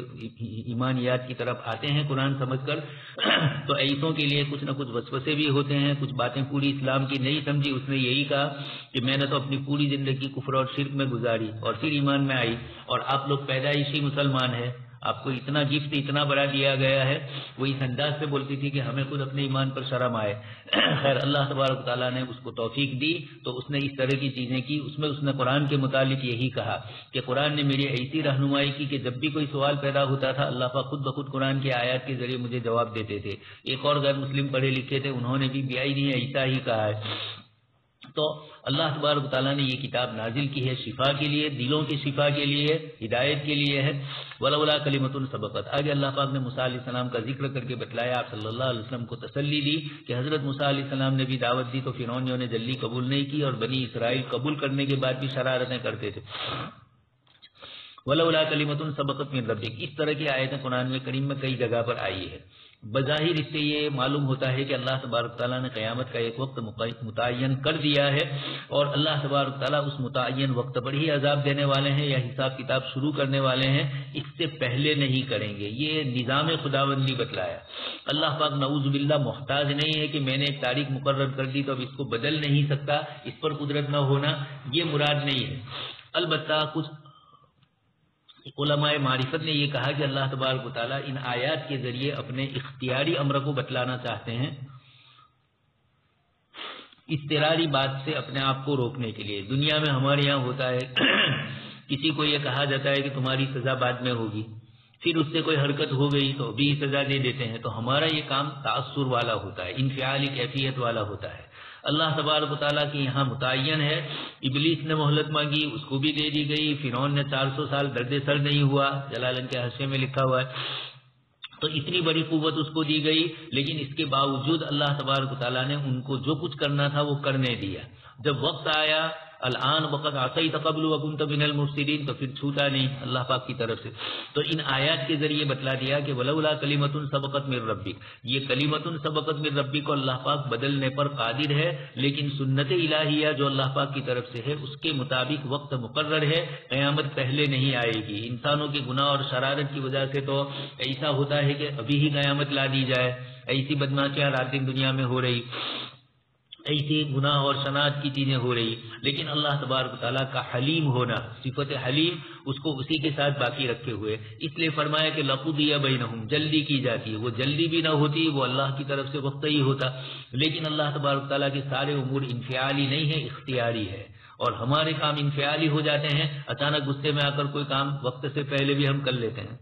ایمانیات کی طرف آتے ہیں قرآن سمجھ کر، تو ایسوں کے لیے کچھ نہ کچھ وسوسے بھی ہوتے ہیں، کچھ باتیں پوری اسلام کی نہیں سمجھی. اس نے یہی کہا کہ میں نے تو اپنی پوری زندگی کفر اور شرک میں گزاری اور پھر ایمان میں آئی، اور آپ لوگ پیدائشی مسلمان ہیں، آپ کو اتنا گفٹ اتنا بڑا دیا گیا ہے. وہ اس انداز سے بولتی تھی کہ ہمیں خود اپنے ایمان پر شرم آئے. خیر اللہ تبارک تعالیٰ نے اس کو توفیق دی تو اس نے اس طرح کی چیزیں کی. اس میں اس نے قرآن کے متعلق یہی کہا کہ قرآن نے میری ایسی رہنمائی کی کہ جب بھی کوئی سوال پیدا ہوتا تھا اللہ پاک خود بخود قرآن کی آیات کے ذریعے مجھے جواب دیتے تھے. ایک اور غیر مسلم پڑھے لکھے تھے انہوں نے بھی بیائی نہیں ایسا ہی کہا ہے. تو اللہ تبارک تعالیٰ نے یہ کتاب نازل کی ہے شفا کے لیے، دلوں کی شفا کے لیے، ہدایت کے لیے ہے. ولولا کلمۃ سبقت، آگے اللہ پاک نے موسیٰ علیہ السلام کا ذکر کر کے بتلایا، آپ صلی اللہ علیہ وسلم کو تسلی دی کہ حضرت موسیٰ علیہ السلام نے بھی دعوت دی تو فرعونیوں نے جلدی قبول نہیں کی اور بنی اسرائیل قبول کرنے کے بعد بھی شرارتیں کرتے تھے. ولولا کلمۃ سبقت من ربک، اس طرح کی آیتیں قرآن میں کریم میں کئی جگہ پر آئی ہے. بظاہر اس سے یہ معلوم ہوتا ہے کہ اللہ تبارک تعالیٰ نے قیامت کا ایک وقت متعین کر دیا ہے اور اللہ تبارک تعالیٰ اس متعین وقت پر ہی عذاب دینے والے ہیں یا حساب کتاب شروع کرنے والے ہیں، اس سے پہلے نہیں کریں گے۔ یہ نظام خداوندی بتلایا۔ اللہ پاک نعوذ باللہ محتاج نہیں ہے کہ میں نے ایک تاریخ مقرر کر دی تو اب اس کو بدل نہیں سکتا، اس پر قدرت نہ ہونا، یہ مراد نہیں ہے۔ البتہ کچھ علماء معرفت نے یہ کہا کہ اللہ تبارک و تعالیٰ ان آیات کے ذریعے اپنے اختیاری امر کو بتلانا چاہتے ہیں، اضطراری بات سے اپنے آپ کو روکنے کے لیے۔ دنیا میں ہمارے یہاں ہوتا ہے کسی کو یہ کہا جاتا ہے کہ تمہاری سزا بعد میں ہوگی، پھر اس سے کوئی حرکت ہو گئی تو بھی سزا دے دیتے ہیں، تو ہمارا یہ کام تاثر والا ہوتا ہے، انفعالی کیفیت والا ہوتا ہے۔ اللہ تبارک و تعالیٰ کی یہاں متعین ہے۔ ابلیس نے مہلت مانگی، اس کو بھی دے دی گئی۔ فرعون نے 400 سال درد سر نہیں ہوا، جلالین کے حاشیے میں لکھا ہوا ہے، تو اتنی بڑی قوت اس کو دی گئی، لیکن اس کے باوجود اللہ تبارک و تعالیٰ نے ان کو جو کچھ کرنا تھا وہ کرنے دیا۔ جب وقت آیا الان وقت عصیت قبل وکنت من المفسدین، تو پھر چھوٹا نہیں اللہ پاک کی طرف سے۔ تو ان آیات کے ذریعے بتلا دیا کہ ولولا کلمۃ سبقت من ربک، یہ کلمۃ سبقت من ربک کو اللہ پاک بدلنے پر قادر ہے، لیکن سنت الہیہ جو اللہ پاک کی طرف سے ہے اس کے مطابق وقت مقرر ہے، قیامت پہلے نہیں آئے گی۔ انسانوں کے گناہ اور شرارت کی وجہ سے تو ایسا ہوتا ہے کہ ابھی ہی قیامت لا دی جائے، ایسی بدماشیاں رات دن دنیا میں ہو رہی، ایسی گناہ اور شناعت کی چیزیں ہو رہی، لیکن اللہ تبارک تعالیٰ کا حلیم ہونا، صفت حلیم، اس کو اسی کے ساتھ باقی رکھے ہوئے، اس لیے فرمایا کہ لقضی بینہم، جلدی کی جاتی ہے، وہ جلدی بھی نہ ہوتی، وہ اللہ کی طرف سے وقت ہی ہوتا، لیکن اللہ تبارک تعالیٰ کے سارے امور انفعالی نہیں ہے، اختیاری ہے، اور ہمارے کام انفعالی ہو جاتے ہیں، اچانک غصے میں آ کر کوئی کام وقت سے پہلے بھی ہم کر لیتے ہیں۔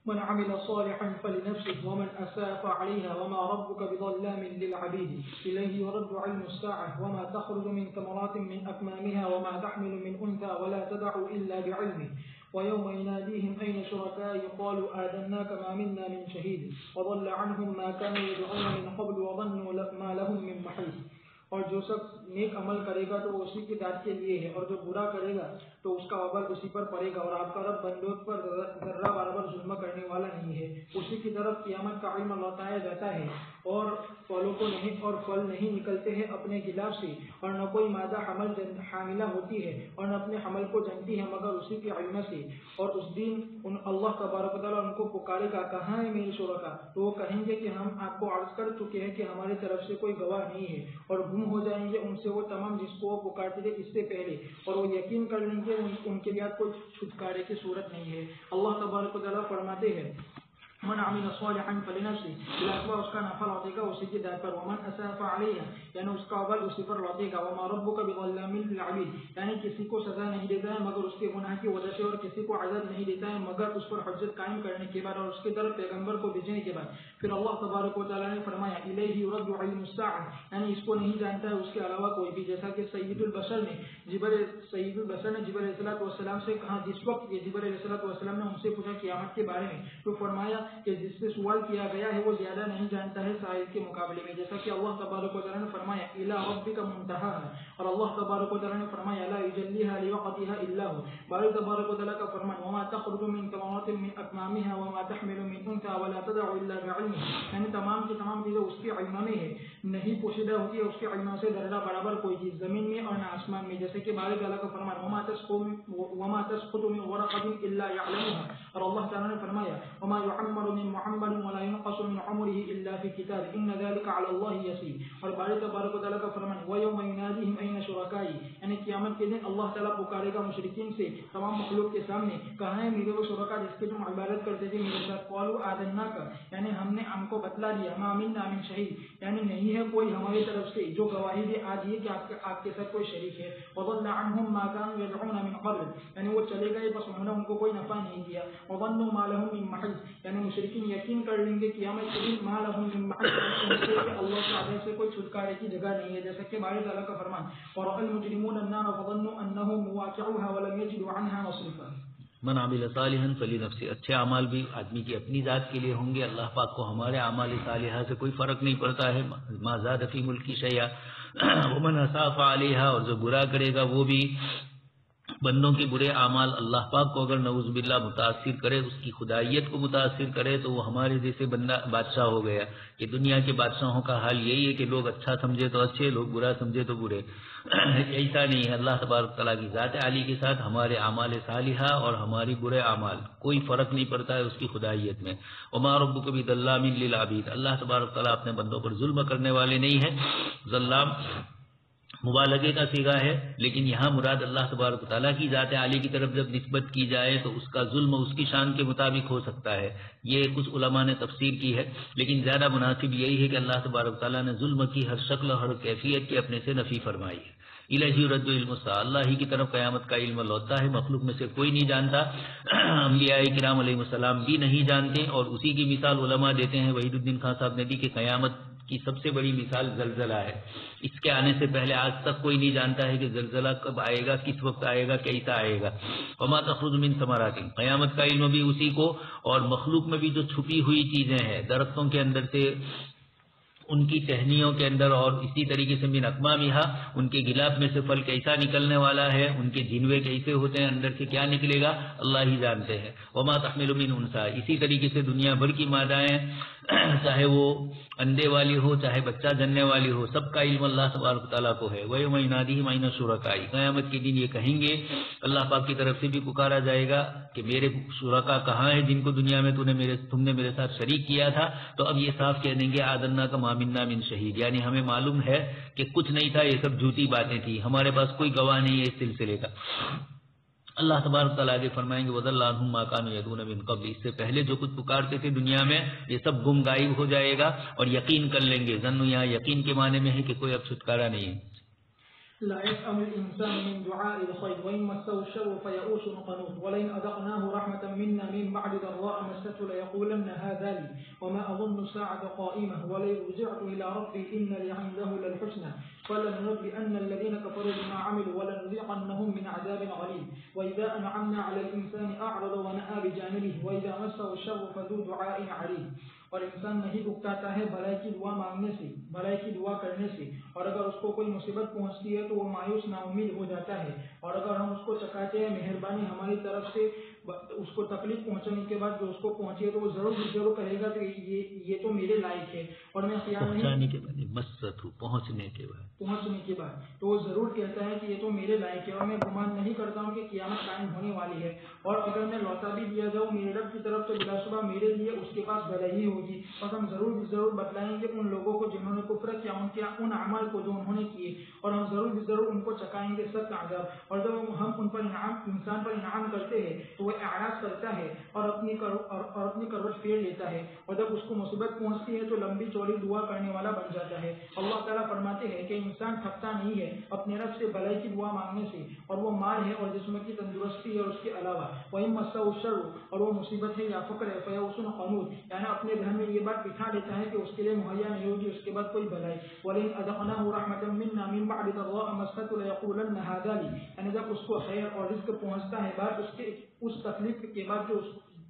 من عمل صالحا فلنفسه ومن أساء فعليها وما ربك بظلام للعبيد إليه يرد علم الساعة وما تخرج من ثمرات من أكمامها وما تحمل من أنثى ولا تدع إلا بعلمه ويوم يناديهم أين شركائي قالوا آذناك ما منا من شهيد وضل عنهم ما كانوا يدعون من قبل وظنوا ما لهم من محيص۔ اور جو شخص نیک عمل کرے گا تو وہ اسی کی ذات کے لیے ہے، اور جو برا کرے گا تو اس کا وبال اسی پر پڑے گا، اور آپ کا رب بندوں پر ذرہ برابر ظلم کرنے والا نہیں ہے۔ اسی کی طرف قیامت کا علم لوٹایا جاتا ہے، اور پھلوں کو نہیں، اور پھل نہیں نکلتے ہیں اپنے غلاف سے، اور نہ کوئی مادہ حاملہ ہوتی ہے اور نہ اپنے حمل کو جنتی ہے مگر اسی کے علم سے۔ اور اس دن اللہ تبارک و تعالیٰ ان کو پکارے گا، کہاں ہے میرے شرکا؟ تو وہ کہیں گے کہ ہم آپ کو عرض کر چکے ہیں کہ ہماری طرف سے کوئی گواہ نہیں ہے، اور گم ہو جائیں گے ان سے وہ تمام جس کو وہ پکارتے تھے اس سے پہلے، اور وہ یقین کر لیں گے ان کے لیے کوئی چھٹکارے کی صورت نہیں ہے۔ اللہ تبارک و تعالیٰ فرماتے ہیں من عمل صالحا فلنفسه، بلاخبہ اس کا نفع لوٹے گا اسی کی ذات پر، ومن اساء فعلیہا، یعنی اس کا عمل اسی پر لوٹے گا، وما ربک بظلام للعبید، یعنی کسی کو سزا نہیں دیتا ہے مگر اس کے گناہ کی وجہ سے، اور کسی کو عذاب نہیں دیتا ہے مگر اس پر حجت قائم کرنے کے بعد اور اس کی طرف پیغمبر کو بھیجنے کے بعد۔ پھر اللہ تبارک و تعالیٰ نے فرمایا الیہ یرد علم الساعہ، یعنی اس کو نہیں جانتا ہے اس کے علاوہ کوئی بھی، جیسا کہ سید البشر نے جبرائیل علیہ السلام سے کہا، جس وقت جبرائیل علیہ السلام نے ان سے پوچھا قیامت کے بارے میں، تو فرمایا کہ جس سے سوال کیا گیا ہے وہ زیادہ نہیں جانتا ہے سائل کے مقابلے میں، جیسا کہ اللہ تبارک و تعالیٰ نے فرمایا الی ربک منتہاها، اور اللہ تبارک و تعالیٰ نے فرمایا لا یجلیها لوقتها الا هو، باری تبارک و تعالیٰ کا فرمان وما تخرج من ثمرات من اكمامها وما تحمل من انثى ولا تدع الا بعلمه، یعنی تمام کی تمام چیزیں اس کے علم میں ہے، نہیں پوشیدہ ہوتی ہے اس کے علم سے ذرہ برابر کوئی چیز زمین میں اور نہ آسمان میں، جیسے کہ باری تعالیٰ کا فرمان وما تسقط من ورقة الا يعلمها، اور اللہ تعالیٰ نے فرمایا وما يعمر من محمد ولا ينقص من عمره الا في كتاب ان ذلك على الله يسير، اور باری تبارک و تعالیٰ کا فرمان ويوم يناديهم اين شركائي، یعنی قیامت کے دن اللہ تعالیٰ پکارے گا مشرکین سے تمام مخلوق کے سامنے، کہاں ہیں میرے وہ شرکا جس کے تم عبادت کرتے تھے میرے ساتھ، قالوا آذناك، یعنی ہم کو بتلا دیا، ما منا من شہید، یعنی نہیں ہے کوئی ہماری طرف سے جو گواہی دے آج یہ کہ آپ کے ساتھ کوئی شریک ہے، وضل عنهم ما كانوا يدعون من قبل، یعنی وہ چلے گئے بس انہوں نے ان کو کوئی نفع نہیں دیا، وظنوا ما لهم من محيص، یعنی مشرکین یقین کر لیں گے قیامت کے دن ما لهم من محيص، کہ اللہ کے عذاب سے کوئی چھٹکارے کی جگہ نہیں ہے، جیسا کہ باری تعالیٰ کا فرمان ورأى المجرمون النار فظنوا انهم مواقعوها ولم يجدوا عنها مصرفا۔ من عمل صالحا فلنفسه، اچھے اعمال بھی آدمی کی اپنی ذات کے لیے ہوں گے، اللہ پاک کو ہمارے اعمال صالحہ سے کوئی فرق نہیں پڑتا ہے، ما زاد فی ملکی شیئا، ومن اساء فعلیہا، اور جو برا کرے گا وہ بھی بندوں کے برے اعمال اللہ پاک کو اگر نعوذ باللہ متاثر کرے، اس کی خدائیت کو متاثر کرے، تو وہ ہمارے جیسے بندہ بادشاہ ہو گیا. کہ دنیا کے بادشاہوں کا حال یہی ہے کہ لوگ اچھا سمجھے تو اچھے، لوگ برا سمجھے تو برے. ایسا نہیں ہے. اللہ تبارک تعالیٰ کی ذات عالی کے ساتھ ہمارے اعمال صالحہ اور ہماری برے اعمال کوئی فرق نہیں پڑتا ہے اس کی خدائیت میں. وما ربک بظلام للعبید، اللہ تبارک تعالیٰ اپنے بندوں پر ظلم کرنے والے نہیں ہیں. ظلام مبالغے کا صیغہ ہے، لیکن یہاں مراد اللہ تبارک تعالیٰ کی ذات عالی کی طرف جب نسبت کی جائے تو اس کا ظلم اس کی شان کے مطابق ہو سکتا ہے. یہ کچھ علماء نے تفسیر کی ہے، لیکن زیادہ مناسب یہی ہے کہ اللہ تبارک تعالیٰ نے ظلم کی ہر شکل اور ہر کیفیت کے اپنے سے نفی فرمائی ہے. الہی رد علم الساعہ، اللہ ہی کی طرف قیامت کا علم لوٹتا ہے، مخلوق میں سے کوئی نہیں جانتا. انبیاء کرام علیہ السلام بھی نہیں جانتے، اور اسی کی مثال علماء دیتے ہیں. وحید الدین خان صاحب نے دی کہ قیامت کی سب سے بڑی مثال زلزلہ ہے. اس کے آنے سے پہلے آج تک کوئی نہیں جانتا ہے کہ زلزلہ کب آئے گا، کس وقت آئے گا، کیسا آئے گا. وما تخرج من ثمرات، قیامت کا علم بھی اسی کو، اور مخلوق میں بھی جو چھپی ہوئی چیزیں ہیں، درختوں کے اندر سے، ان کی ٹہنیوں کے اندر، اور اسی طریقے سے من اکمامہا، ان کے غلاف میں سے پھل کیسا نکلنے والا ہے، ان کے جنوے کیسے ہوتے ہیں، اندر سے کیا نکلے گا، اللہ ہی جانتے ہیں. وما تحمل من انثی، اسی طریقے سے دنیا بھر کی مادائیں، چاہے وہ اندے والی ہو، چاہے بچہ جننے والی ہو، سب کا علم اللہ تبارک تعالیٰ کو ہے. وَيَوْمَ يُنَادِيهِمْ أَيْنَ شُرَكَائِي، قیامت کے دن یہ کہیں گے، اللہ پاک کی طرف سے بھی پکارا جائے گا کہ میرے شرکا کہاں ہیں جن کو دنیا میں تم نے میرے ساتھ شریک کیا تھا. تو اب یہ صاف کہہ دیں گے آذَنَّا کا مَا مِنَّا مِن شہید، یعنی ہمیں معلوم ہے کہ کچھ نہیں تھا، یہ سب جھوٹی باتیں تھی، ہمارے پاس کوئی گواہ نہیں ہے اس سلسلے کا. اللہ تبارک تعالیٰ آگے فرمائیں گے وَضَلَّ عَنْهُمْ مَا كَانُوا يَدْعُونَ مِن قَبْلِ، اس سے پہلے جو کچھ پکارتے تھے دنیا میں یہ سب گم غائب ہو جائے گا، اور یقین کر لیں گے. ظن یہاں یقین کے معنی میں ہے کہ کوئی اب چھٹکارا نہیں ہے. لا يسأم الإنسان من دعاء الخير وإن مسه الشر فيئوس قنوط ولئن أذقناه رحمة منا من بعد ضراء مسته ليقولن هذا لي وما أظن الساعة قائمة ولئن رجعت إلى ربي إن لي عنده للحسنى فلننبئن الذين كفروا بما عملوا ولنذيقنهم من عذاب غليظ وإذا أنعمنا على الإنسان أعرض ونأى بجانبه وإذا مسه الشر فذو دعاء عريض. اور انسان نہیں اکتاتا ہے بھلائی کی دعا مانگنے سے، بھلائی کی دعا کرنے سے، اور اگر اس کو کوئی مصیبت پہنچتی ہے تو وہ مایوس نا امید ہو جاتا ہے. اور اگر ہم اس کو چکاتے ہیں مہربانی ہماری طرف سے اس کو تکلیف پہنچنے کے بعد جو اس کو پہنچی ہے تو وہ ضرور کہے گا کہ یہ تو میرے لائق ہے اور میں خیال پہنچنے کے بعد تو وہ ضرور کہتا ہے کہ یہ تو میرے لائق ہے اور میں گمان نہیں کرتا ہوں کہ قیامت قائم ہونے والی ہے. اور اگر میں لوٹا بھی دیا جاؤں میرے رب کی طرف تو بلا شبہ میرے لیے اس کے پاس بھلائی ہوگی. اور ہم ضرور بتلائیں گے ان لوگوں کو جنہوں نے کفر کیا ان اعمال کو جو انہوں نے کیے، اور ہم ضرور ان کو چکائیں گے سخت عذاب. اور جب ہم ان پر انسان پر انعام کرتے ہیں تو وہ اعراض کرتا ہے اور اپنی کروٹ پھیر لیتا ہے، اور جب اس کو مصیبت پہنچتی ہے تو لمبی چوڑی دعا کرنے والا بن جاتا ہے. اللہ تعالیٰ فرماتے ہیں کہ انسان تھکتا نہیں ہے اپنے رب سے بھلائی کی دعا مانگنے سے، اور وہ مال ہے اور جسم کی تندرستی ہے اور اس کے علاوہ وہی مسہ الشر، اور وہ مصیبت ہے یا فقر ہے، فیئوس قنوط، یعنی اپنے گھر میں یہ بات بٹھا لیتا ہے کہ اس کے لیے مہیا نہیں ہوگی اس کے بعد کوئی بھلائی. وَلَئِنْ أَذَقْنَاهُ رَحْمَةً مِنَّا مِنْ بَعْدِ ضَرَّاءَ مَسَّتْهُ لَيَقُولَنَّ هَذَا لِي، یعنی جب اس کو خیر اور رزق پہنچتا ہے بعد اس تکلیف کے بعد جو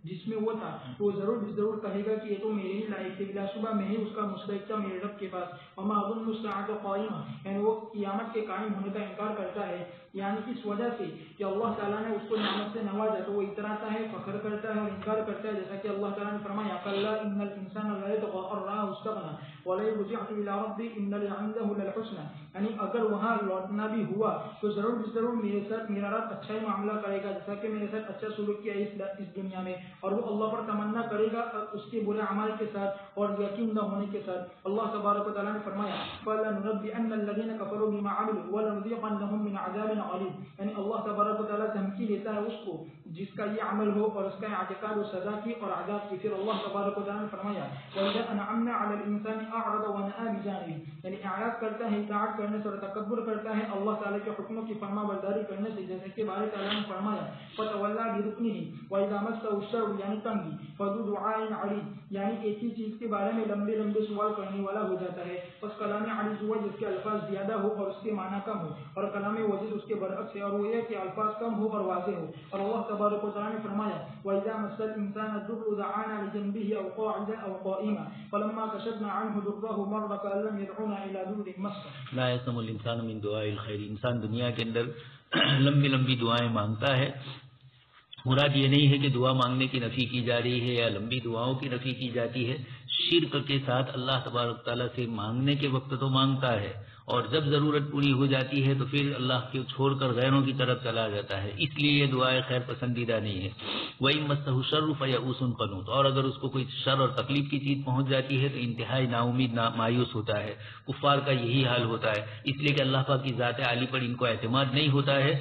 جس میں وہ تھا تو وہ ضرور کہے گا کہ یہ تو میرے ہی لائق ہے، بلا شبہ میں ہی اس کا مستحق تھا میرے رب کے پاس. وما اظن الساعة قائمة، یعنی وہ قیامت کے قائم ہونے کا انکار کرتا ہے، یعنی اس وجہ سے کہ اللہ تعالیٰ نے اس کو نعمت سے نوازا تو وہ اتراتا ہے، فخر کرتا ہے اور انکار کرتا ہے، جیسا کہ اللہ تعالیٰ نے فرمایا کلا ان الانسان ليطغى ان رآه استغنى ولئن رجعت الى ربي ان لي عنده للحسنى، یعنی اگر وہاں لوٹنا بھی ہوا تو ضرور میرے ساتھ میرا رب اچھا ہی معاملہ کرے گا، جیسا کہ میرے ساتھ اچھا سلوک کیا اس دنیا میں، اور وہ اللہ پر تمنا کرے گا اس کے برے اعمال کے ساتھ اور یقین نہ ہونے کے ساتھ. اللہ تبارک و تعالیٰ نے فرمایا فَلَنُنَبِّئَنَّ الَّذِينَ كَفَرُوا بِمَا عَمِلُوا وَلَنُذِيقَنَّهُم مِّنْ عَذَابٍ غَلِيظٍ، یعنی اللہ تبارک و تعالیٰ دھمکی دیتا ہے اس کو جس کا یہ عمل ہو اور اس کا اعتقاد و سزا کی اور عذاب کی. پھر اللہ تبارک و تعالیٰ نے فرمایا وَإِذَا أَنْعَمْنَا عَلَى الْإِنسَانِ أَعْرَضَ وَنَأَى بِجَانِبِهِ، یعنی اعراض کرتا ہے، اطاعت کرنے سے اور تکبر کرتا ہے اللہ تعالیٰ کے حکموں کی فرما برداری کرنے سے، جیسے کہ باری تعالیٰ نے فرمایا فَتَوَلَّى بِرُكْنِهِ وَإِذَا مَسَّهُ الشَّرُّ، یعنی تنگی، فَذُو دُعَاءٍ عَرِيضٍ، یعنی ایک ہی چیز کے بارے میں لمبے سوال کرنے والا ہو جاتا ہے. بس کلام عریض ہوا جس کے الفاظ زیادہ ہو اور اس کے معنی کم ہو، اور کلام وجیز اس کے برعکس ہے اور وہ یہ کہ الفاظ کم ہو اور واضح ہو. اور اللہ تبارک و تعالیٰ نے فرمایا وَإِذَا مَسَّ الْإِنسَانَ الضُّرُّ دَعَانَا لِجَنبِهِ أَوْ قَاعِدًا أَوْ قَائِمًا فَلَمَّا كَشَفْنَا عَنْهُ ضُرَّهُ مَرَّ كَأَن لَّمْ يَدْعُونَا إِلَى ضُرٍّ مَسَّهُ. لا يسمع الانسان من دعاء الخير، انسان دنیا کے اندر لمبی لمبی دعائیں مانگتا ہے. مراد یہ نہیں ہے کہ دعا مانگنے کی نفی کی جا رہی ہے یا لمبی دعاؤں کی نفی کی جاتی ہے. شرک کے ساتھ اللہ تبارک تعالیٰ سے مانگنے کے وقت تو مانگتا ہے، اور جب ضرورت پوری ہو جاتی ہے تو پھر اللہ کو چھوڑ کر غیروں کی طرف چلا جاتا ہے. اس لیے یہ دعائیں خیر پسندیدہ نہیں ہے. وَإِن مَسَّهُ الشَّرُّ فَيَئُوسٌ قَنُوطٌ، اور اگر اس کو کوئی شر اور تکلیف کی چیز پہنچ جاتی ہے تو انتہائی نا امید مایوس ہوتا ہے. کفار کا یہی حال ہوتا ہے، اس لیے کہ اللہ پاک کی ذات عالی پر ان کو اعتماد نہیں ہوتا ہے.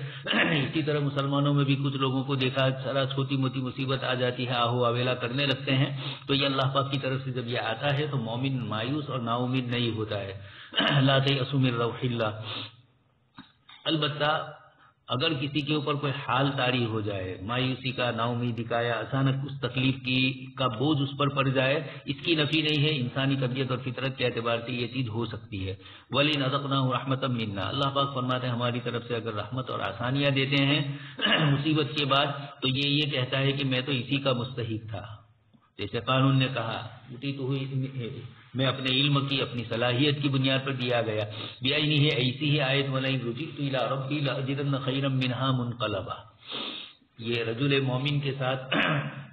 اسی طرح مسلمانوں میں بھی کچھ لوگوں کو دیکھا ذرا چھوٹی موٹی مصیبت آ جاتی ہے آہو اویلا کرنے لگتے ہیں، تو یہ اللہ پاک کی طرف سے جب یہ آتا ہے تو مومن مایوس اور نا امید نہیں ہوتا ہے. لا تیأسوا من روح اللہ. البتہ اگر کسی کے اوپر کوئی حال طاری ہو جائے، مایوسی کا، نا امیدی کا، یا اچانک اس تکلیف کا بوجھ اس پر پڑ جائے، اس کی نفی نہیں ہے، انسانی طبیعت اور فطرت کے اعتبار سے یہ چیز ہو سکتی ہے. وَلِئِنْ أَذَقْنَاهُ رَحْمَةً مِنَّا، اللہ پاک فرماتے ہیں ہماری طرف سے اگر رحمت اور آسانیاں دیتے ہیں مصیبت کے بعد، تو یہ کہتا ہے کہ میں تو اسی کا مستحق تھا. جیسے قانون نے کہا میں اپنے علم کی، اپنی صلاحیت کی بنیاد پر دیا گیا. بعینہ ایسی ہی آیت وَلَئِن رُجِعْتُ إِلَىٰ رَبِّي لَأَجِدَنَّ خَيْرًا مِنْهَا مُنْقَلَبًا. یہ رجل مومن کے ساتھ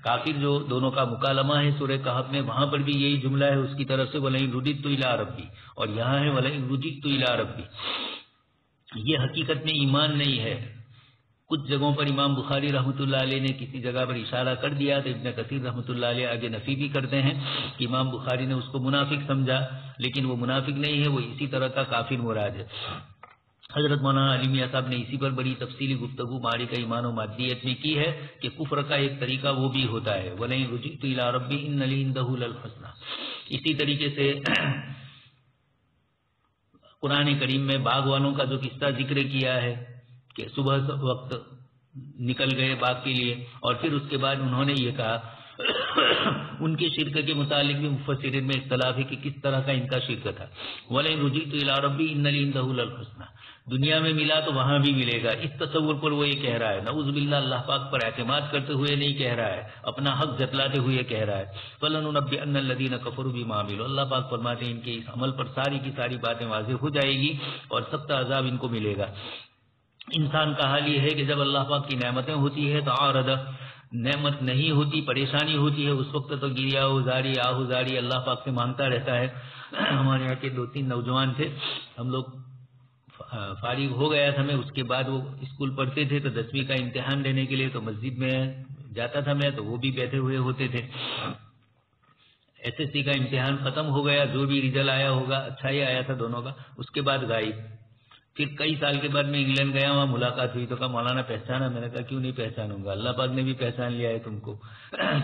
کافر جو دونوں کا مکالمہ ہے سورہ کہف میں، وہاں پر بھی یہی جملہ ہے اس کی طرف سے وَلَئِن رُجِعْتُ إِلَىٰ رَبِّي، اور یہاں ہے وَلَئِن رُجِعْتُ إِلَىٰ رَبِّي. یہ حقیقت میں ایمان نہیں ہے. کچھ جگہوں پر امام بخاری رحمۃ اللہ علیہ نے کسی جگہ پر اشارہ کر دیا تو ابن کثیر رحمۃ اللہ علیہ آگے نفی بھی کرتے ہیں کہ امام بخاری نے اس کو منافق سمجھا، لیکن وہ منافق نہیں ہے، وہ اسی طرح کا کافر مراد ہے. حضرت مولانا علی میاں صاحب نے اسی پر بڑی تفصیلی گفتگو معارک ایمان و مادیت میں کی ہے کہ کفر کا ایک طریقہ وہ بھی ہوتا ہے وَلَئِن رُجِعْتُ إِلَىٰ رَبِّي إِنَّ لِي عِندَهُ لَلْحُسْنَىٰ. اسی طریقے سے قرآن کریم میں باغ والوں کا جو قصہ ذکر کیا ہے کہ صبح وقت نکل گئے باغ کے لیے، اور پھر اس کے بعد انہوں نے یہ کہا ان کے شرک کے متعلق بھی مفسرین میں اختلاف ہے کہ کس طرح کا ان کا شرک تھا. وَلَئِن رُجِعْتُ إِلَىٰ رَبِّي إِنَّ لِي عِندَهُ لَلْحُسْنَىٰ. دنیا میں ملا تو وہاں بھی ملے گا، اس تصور پر وہ یہ کہہ رہا ہے. نعوذ باللہ، اللہ پاک پر اعتماد کرتے ہوئے نہیں کہہ رہا ہے، اپنا حق جتلاتے ہوئے کہہ رہا ہے. فَلَنُنَبِّئَنَّ الَّذِينَ كَفَرُوا بِمَا عَمِلُوا. اللہ پاک فرماتے ہیں ان کے اس عمل پر ساری کی ساری باتیں واضح ہو جائے گی اور سخت عذاب ان کو ملے گا. انسان کا حال یہ ہے کہ جب اللہ پاک کی نعمتیں ہوتی ہے تو عارض، نعمت نہیں ہوتی، پریشانی ہوتی ہے، اس وقت تو گریا ازاری آہوزاری اللہ پاک سے مانگتا رہتا ہے. ہمارے یہاں کے 2-3 نوجوان تھے، ہم لوگ فارغ ہو گیا تھا میں، اس کے بعد وہ اسکول پڑھتے تھے تو 10ویں کا امتحان دینے کے لیے تو مسجد میں جاتا تھا میں، تو وہ بھی بیٹھے ہوئے ہوتے تھے. SSC کا امتحان ختم ہو گیا، جو بھی رزلٹ آیا ہوگا اچھا ہی آیا تھا دونوں کا. اس کے بعد غائب. پھر کئی سال کے بعد میں انگلینڈ گیا، وہاں ملاقات ہوئی تو کہا مولانا پہچانا؟ میں نے کہا کیوں نہیں پہچانوں گا، اللہ پاک نے بھی پہچان لیا ہے تم کو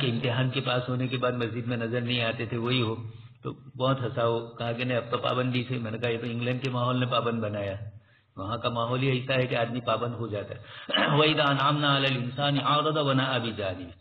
کہ امتحان کے پاس ہونے کے بعد مسجد میں نظر نہیں آتے تھے وہی ہو. تو بہت ہنسا ہو، کہا کہ نہیں اب تو پابندی سے. میں نے کہا یہ تو انگلینڈ کے ماحول نے پابند بنایا ہے، وہاں کا ماحول ہی ایسا ہے کہ آدمی پابند ہو جاتا ہے. وَإِذَا أَنْعَمْنَا عَلَى الْإِنسَانِ أَعْرَضَ وَنَأَىٰ بِجَانِبِهِ.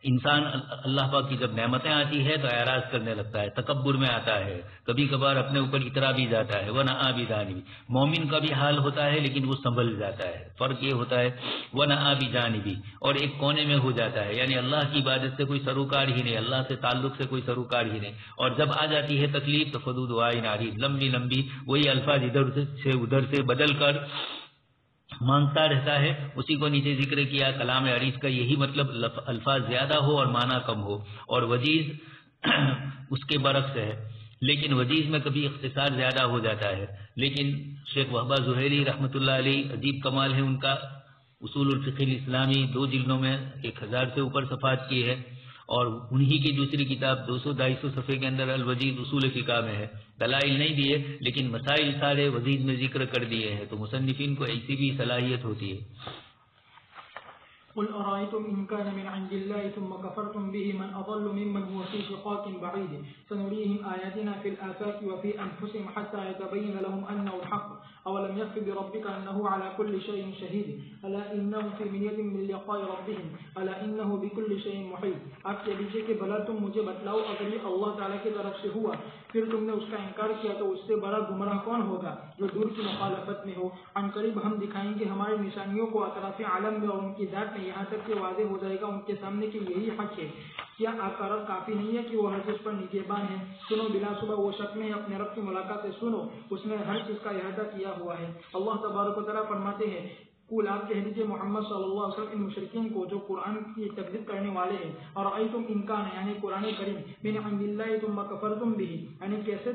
انسان اللہ پاک کی جب نعمتیں آتی ہے تو اعراض کرنے لگتا ہے، تکبر میں آتا ہے، کبھی کبھار اپنے اوپر اترا بھی جاتا ہے. وَنَأَىٰ بِجَانِبِهِ. مومن کا بھی حال ہوتا ہے لیکن وہ سنبھل جاتا ہے. فرق یہ ہوتا ہے وَنَأَىٰ بِجَانِبِهِ، اور ایک کونے میں ہو جاتا ہے، یعنی اللہ کی عبادت سے کوئی سروکار ہی نہیں، اللہ سے تعلق سے کوئی سروکار ہی نہیں. اور جب آ جاتی ہے تکلیف تو فَذُو دُعَاءٍ عَرِيضٍ، لمبی لمبی وہی الفاظ ادھر سے ادھر سے بدل کر مانگتا رہتا ہے. اسی کو نیچے ذکر کیا کلام عریض کا یہی مطلب الفاظ زیادہ ہو اور معنی کم ہو، اور وجیز اس کے برعکس ہے، لیکن وجیز میں کبھی اختصار زیادہ ہو جاتا ہے. لیکن شیخ وہبہ زہیری رحمۃ اللہ علیہ عجیب کمال ہے ان کا، اصول الفقہ الاسلامی 2 جلدوں میں 1000 سے اوپر صفحات کی ہے، اور انہی کی دوسری کتاب 200-250 صفحے کے اندر الوجیز اصول فقہ میں ہے. دلائل نہیں دیے لیکن مسائل سارے وجیز میں ذکر کر دیے ہیں، تو مصنفین کو ایسی بھی صلاحیت ہوتی ہے. قل أرأيتم إن كان من عند الله ثم كفرتم به من أضل ممن هو في شقاق بعيد سنريهم آياتنا في الآفاق وفي أنفسهم حتى يتبين لهم أنه الحق أولم يكف بربك أنه على كل شيء شهيد ألا إنهم في مرية من لقاء ربهم ألا إنه بكل شيء محيط. آپ کہہ دیجیے کہ بھلا تم مجھے بتلاؤ اگر یہ اللہ تعالیٰ کی طرف سے ہوا پھر تم نے اس کا انکار کیا تو اس سے بڑا گمراہ کون ہوگا جو دور کی مخالفت میں ہو. عن قریب ہم دکھائیں گے ہماری نشانیوں کو اطراف عالم میں اور ان کی ذات میں، یہاں تک کہ واضح ہو جائے گا ان کے سامنے کہ یہی حق ہے. کیا آکارت کافی نہیں ہے کہ وہ ہر چیز پر نگہبان ہے؟ سنو بلا صبح وہ شک میں اپنے رب کی ملاقات سے سنو، اس نے ہر چیز کا احاطہ کیا ہوا ہے. اللہ تبارک و تعالیٰ فرماتے ہیں قل آپ کہہ دیجیے محمد صلی اللہ علیہ وسلم ان مشرکین کو جو قرآن کی تکذیب کرنے والے ہیں، اور رأیتم ان کان یعنی قرآن کریم من عند اللہ ثم کفرتم به، یعنی کیسے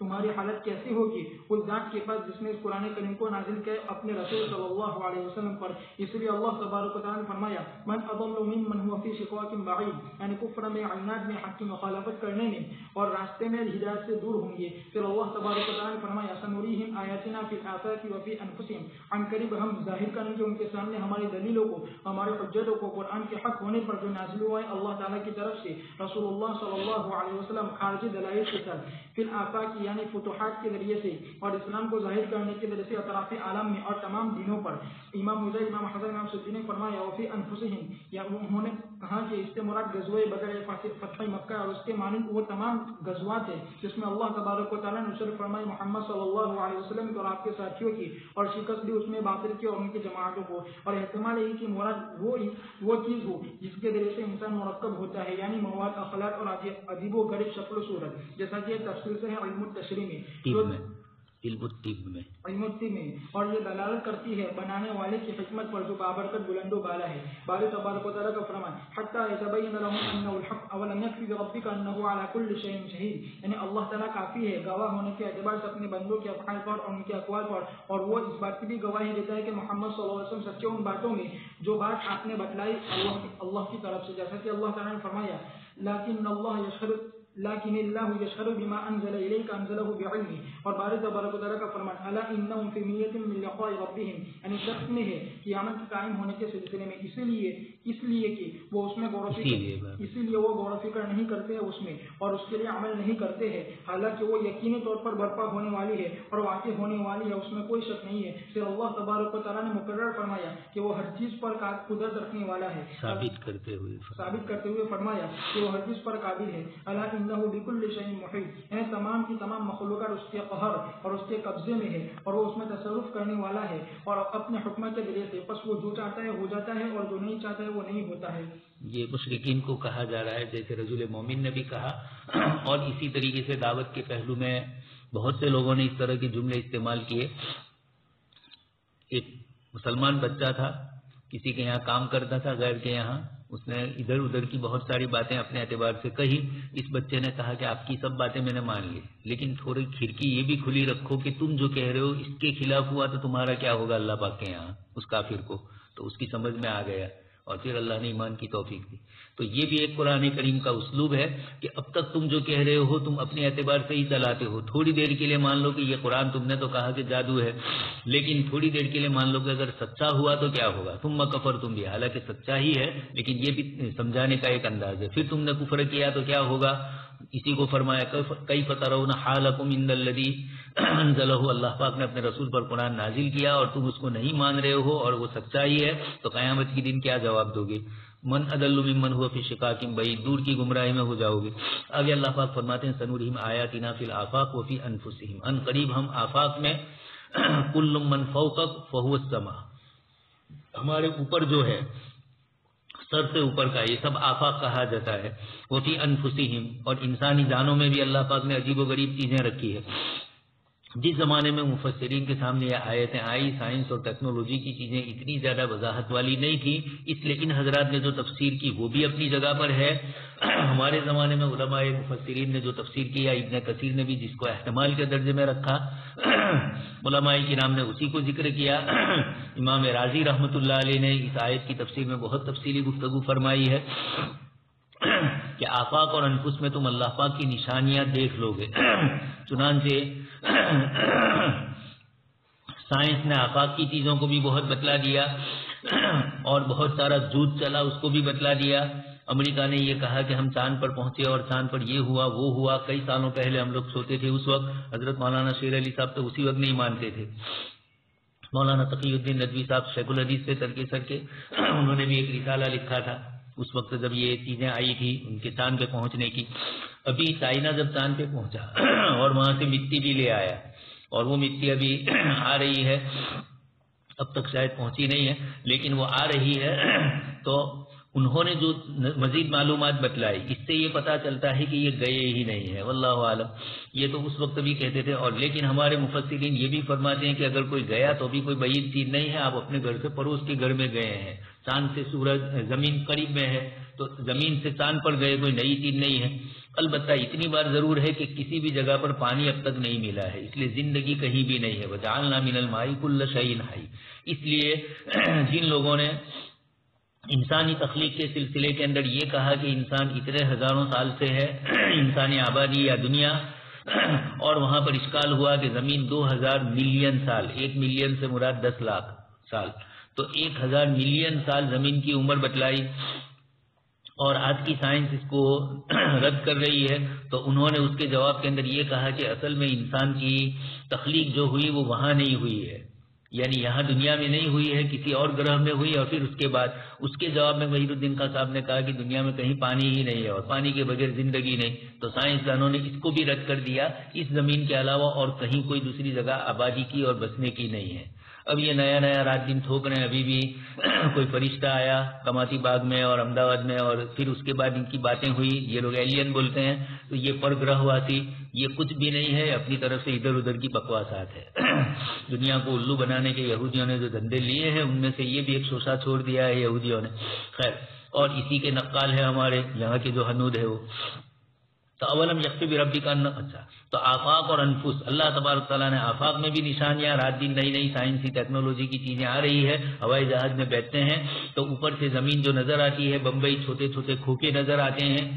تمہاری حالت کیسی ہوگی اس ذات کے پاس جس نے اس قرآن کریم کو نازل کیا اپنے رسول صلی اللہ علیہ وسلم پر۔ اس لیے اللہ تبارک و تعالیٰ نے فرمایا من اضل ممن هو فی شقاق بعید، یعنی کفر میں، عناد میں، حق کی مخالفت کرنے میں اور راستے میں ہدایت سے دور ہوں گے۔ پھر اللہ تبارک و تعالیٰ نے فرمایا سنریہم آیاتنا فی الآفاق وفی انفسہم، عن قریب ہم ظاہر کریں گے ان کے سامنے ہماری دلیلوں کو، ہماری حجتوں کو، قرآن کے حق ہونے پر جو نازل ہوا ہے اللہ تعالیٰ کی طرف سے رسول اللہ صلی اللہ علیہ وسلم خارجی دلائل کے ساتھ، فی الآفاق یعنی فتوحات کے ذریعے سے اور اسلام کو ظاہر کرنے کے ذریعے سے اطراف عالم میں اور تمام دینوں پر۔ امام مجاہد، امام حسن، امام سدی نے فرمایا وفی انفسہم، یا انہوں نے کہا کہ اس سے مراد غزوہ بدر، فتح مکہ اور اس کے مانند وہ تمام غزوات ہیں جس میں اللہ تبارک و تعالیٰ نے نصرت فرمائی محمد صلی اللہ علیہ وسلم اور آپ کے ساتھیوں کی، اور شکست دی اس میں باطل کی اور ان کی جماعتوں کو، اور احتمال ہے کہ مراد وہ چیز ہو جس کے ذریعے سے انسان مرکب ہوتا ہے، یعنی مواد، اخلاق اور عجیب و غریب شکل و صورت، جیسا کہ تفصیل سے ہے علم التشریح میں، علم الطب میں، اور یہ دلالت کرتی ہے بنانے والے کی حکمت پر جو بابرکت بلند و بالا ہے۔ باری تبارک و تعالیٰ کا فرمان حتی یتبین لهم انه الحق اولم یکفی بربک انه علی کل شیء شہید، یعنی اللہ تعالیٰ کافی ہے گواہ ہونے کے اعتبار سے اپنے بندوں کے افعال پر اور ان کے اقوال پر، اور وہ اس بات کی بھی گواہی دیتا ہے کہ محمد صلی اللہ علیہ وسلم سچے ان باتوں میں جو بات آپ نے بتلائی اللہ کی طرف سے، جیسا کہ اللہ تعالیٰ نے فرمایا لیکن اللہ یشہد بما انزل الیک انزلہ بعلمہ، اور باری تبارک و تعالیٰ کا فرمان الا انہم فی میۃ من لقاء ربہم، یعنی شک میں ہے قیامت کے قائم ہونے کے سلسلے میں، اس لیے کہ وہ اس میں غور و فکر نہیں کرتے ہیں اس میں، اور اس کے لیے عمل نہیں کرتے ہیں، حالانکہ وہ یقینی طور پر برپا ہونے والی ہے اور واقع ہونے والی ہے، اس میں کوئی شک نہیں ہے۔ پھر اللہ تبارک و تعالیٰ نے مقرر فرمایا کہ وہ ہر چیز پر قدرت رکھنے والا ہے، ثابت کرتے ہوئے فرمایا کہ وہ ہر چیز پر قابل ہے۔ الا انه بكل شيء محيط، یعنی تمام کی تمام مخلوقات اس کے قہر اور اس کے قبضے میں ہے، اور وہ اس میں تصرف کرنے والا ہے اور اپنے حکم کے ذریعے سے، پس وہ جو چاہتا ہے ہو جاتا ہے اور جو نہیں چاہتا ہے وہ نہیں ہوتا ہے۔ یہ مشرکین کو کہا جا رہا ہے، جیسے رجل مومن نے بھی کہا، اور اسی طریقے سے دعوت کے پہلو میں بہت سے لوگوں نے اس طرح کے جملے استعمال کیے۔ ایک مسلمان بچہ تھا، کسی کے یہاں کام کرتا تھا، غیر کے یہاں، اس نے ادھر ادھر کی بہت ساری باتیں اپنے اعتبار سے کہی۔ اس بچے نے کہا کہ آپ کی سب باتیں میں نے مان لی، لیکن تھوڑی کھڑکی یہ بھی کھلی رکھو کہ تم جو کہہ رہے ہو اس کے خلاف ہوا تو تمہارا کیا ہوگا اللہ پاک کے یہاں، اس کافر کو۔ تو اس کی سمجھ میں آ گیا، اور پھر اللہ نے ایمان کی توفیق دی۔ تو یہ بھی ایک قرآن کریم کا اسلوب ہے کہ اب تک تم جو کہہ رہے ہو تم اپنے اعتبار سے ہی چلاتے ہو، تھوڑی دیر کے لیے مان لو کہ یہ قرآن تم نے تو کہا کہ جادو ہے، لیکن تھوڑی دیر کے لیے مان لو کہ اگر سچا ہوا تو کیا ہوگا، تم کفر تم بھی، حالانکہ سچا ہی ہے لیکن یہ بھی سمجھانے کا ایک انداز ہے۔ پھر تم نے کفر کیا تو کیا ہوگا، اسی کو فرمایا کیف ترون حالکم عند الذی انزلہ، اللہ پاک نے اپنے رسول پر قرآن نازل کیا اور تم اس کو نہیں مان رہے ہو اور وہ سچائی ہے، تو قیامت کے دن کیا جواب دو گے؟ من اضل ممن هو فی شقاق بعید، دور کی گمراہی میں ہو جاؤ گے۔ آگے اللہ پاک فرماتے ہیں سنورہم آیاتنا فی الآفاق وفی انفسہم، ان قریب ہم آفاق میں کل من فوقک فہو السما، ہمارے اوپر جو ہے سر سے اوپر کا، یہ سب آفاق کہا جاتا ہے۔ وفی انفسہم، اور انسانی جانوں میں بھی اللہ پاک نے عجیب و غریب چیزیں رکھی ہے۔ جس زمانے میں مفسرین کے سامنے یہ آیتیں آئی، سائنس اور ٹیکنالوجی کی چیزیں اتنی زیادہ وضاحت والی نہیں تھی، اس لیے ان حضرات نے جو تفسیر کی وہ بھی اپنی جگہ پر ہے۔ ہمارے زمانے میں علماء مفسرین نے جو تفسیر کیا، ابن کثیر نے بھی جس کو احتمال کے درجے میں رکھا، علماء کرام نے اسی کو ذکر کیا۔ امام راضی رحمۃ اللہ علیہ نے اس آیت کی تفسیر میں بہت تفصیلی گفتگو فرمائی ہے کہ آفاق اور انفس میں تم اللہ پاک کی نشانیاں دیکھ لو گے۔ چنانچہ سائنس نے آفاق کی چیزوں کو بھی بہت بتلا دیا، اور بہت سارا جھوٹ چلا اس کو بھی بتلا دیا۔ امریکہ نے یہ کہا کہ ہم چاند پر پہنچے اور چاند پر یہ ہوا وہ ہوا، کئی سالوں پہلے ہم لوگ سوتے تھے، اس وقت حضرت مولانا شیر علی صاحب تو اسی وقت نہیں مانتے تھے۔ مولانا تقی الدین ندوی صاحب شیخ الحدیث سے ترکے سر کے، انہوں نے بھی ایک رسالہ لکھا تھا اس وقت جب یہ چیزیں آئی تھی ان کے چاند پہ پہنچنے کی۔ ابھی چائنا جب چاند پہ پہنچا اور وہاں سے مٹی بھی لے آیا، اور وہ مٹی ابھی آ رہی ہے، اب تک شاید پہنچی نہیں ہے لیکن وہ آ رہی ہے، تو انہوں نے جو مزید معلومات بتلائی اس سے یہ پتا چلتا ہے کہ یہ گئے ہی نہیں ہے، واللہ عالم. یہ تو اس وقت بھی کہتے تھے. اور لیکن ہمارے مفسرین یہ بھی فرماتے ہیں کہ اگر کوئی گیا تو بھی کوئی بعید چیز نہیں ہے، آپ اپنے گھر سے پڑوس کے گھر میں گئے ہیں، چاند سے سورج زمین قریب میں ہے تو زمین سے چاند پر گئے، کوئی نئی چیز نہیں ہے. البتہ اتنی بات ضرور ہے کہ کسی بھی جگہ پر پانی اب تک نہیں ملا ہے، اس لیے زندگی کہیں بھی نہیں ہے. وجعلنا من الماء كل شيء حي. اس لیے جن لوگوں نے انسانی تخلیق کے سلسلے کے اندر یہ کہا کہ انسان اتنے ہزاروں سال سے ہے انسانی آبادی یا دنیا، اور وہاں پر اشکال ہوا کہ زمین 2000 ملین سال، 1 ملین سے مراد 10 لاکھ سال، تو 1000 ملین سال زمین کی عمر بتلائی اور آج کی سائنس اس کو رد کر رہی ہے. تو انہوں نے اس کے جواب کے اندر یہ کہا کہ اصل میں انسان کی تخلیق جو ہوئی وہ وہاں نہیں ہوئی ہے، یعنی یہاں دنیا میں نہیں ہوئی ہے، کسی اور گرہ میں ہوئی. اور پھر اس کے بعد اس کے جواب میں وحید الدین خان صاحب نے کہا کہ دنیا میں کہیں پانی ہی نہیں ہے اور پانی کے بغیر زندگی نہیں. تو سائنسدانوں نے اس کو بھی رد کر دیا، اس زمین کے علاوہ اور کہیں کوئی دوسری جگہ آبادی کی اور بسنے کی نہیں ہے. اب یہ نیا نیا رات دن ٹھوک رہے ہیں. ابھی بھی کوئی فرشتہ آیا کماتی باغ میں اور احمدآباد میں، اور پھر اس کے بعد ان کی باتیں ہوئی، یہ لوگ ایلین بولتے ہیں. تو یہ پرگرہواسی یہ کچھ بھی نہیں ہے، اپنی طرف سے ادھر ادھر کی بکواسات ہے. دنیا کو الو بنانے کے یہودیوں نے جو دھندے لیے ہیں ان میں سے یہ بھی ایک شوشہ چھوڑ دیا ہے یہودیوں نے. خیر، اور اسی کے نقال ہے ہمارے یہاں کے جو ہنود ہے وہ. تو اولم یکفی بربک ان، اچھا تو آفاق اور انفس، اللہ تبارک تعالیٰ نے آفاق میں بھی نشانیاں، رات دن نئی نئی سائنسی ٹیکنالوجی کی چیزیں آ رہی ہے. ہوائی جہاز میں بیٹھتے ہیں تو اوپر سے زمین جو نظر آتی ہے، بمبئی چھوٹے چھوٹے کھوکھے نظر آتے ہیں.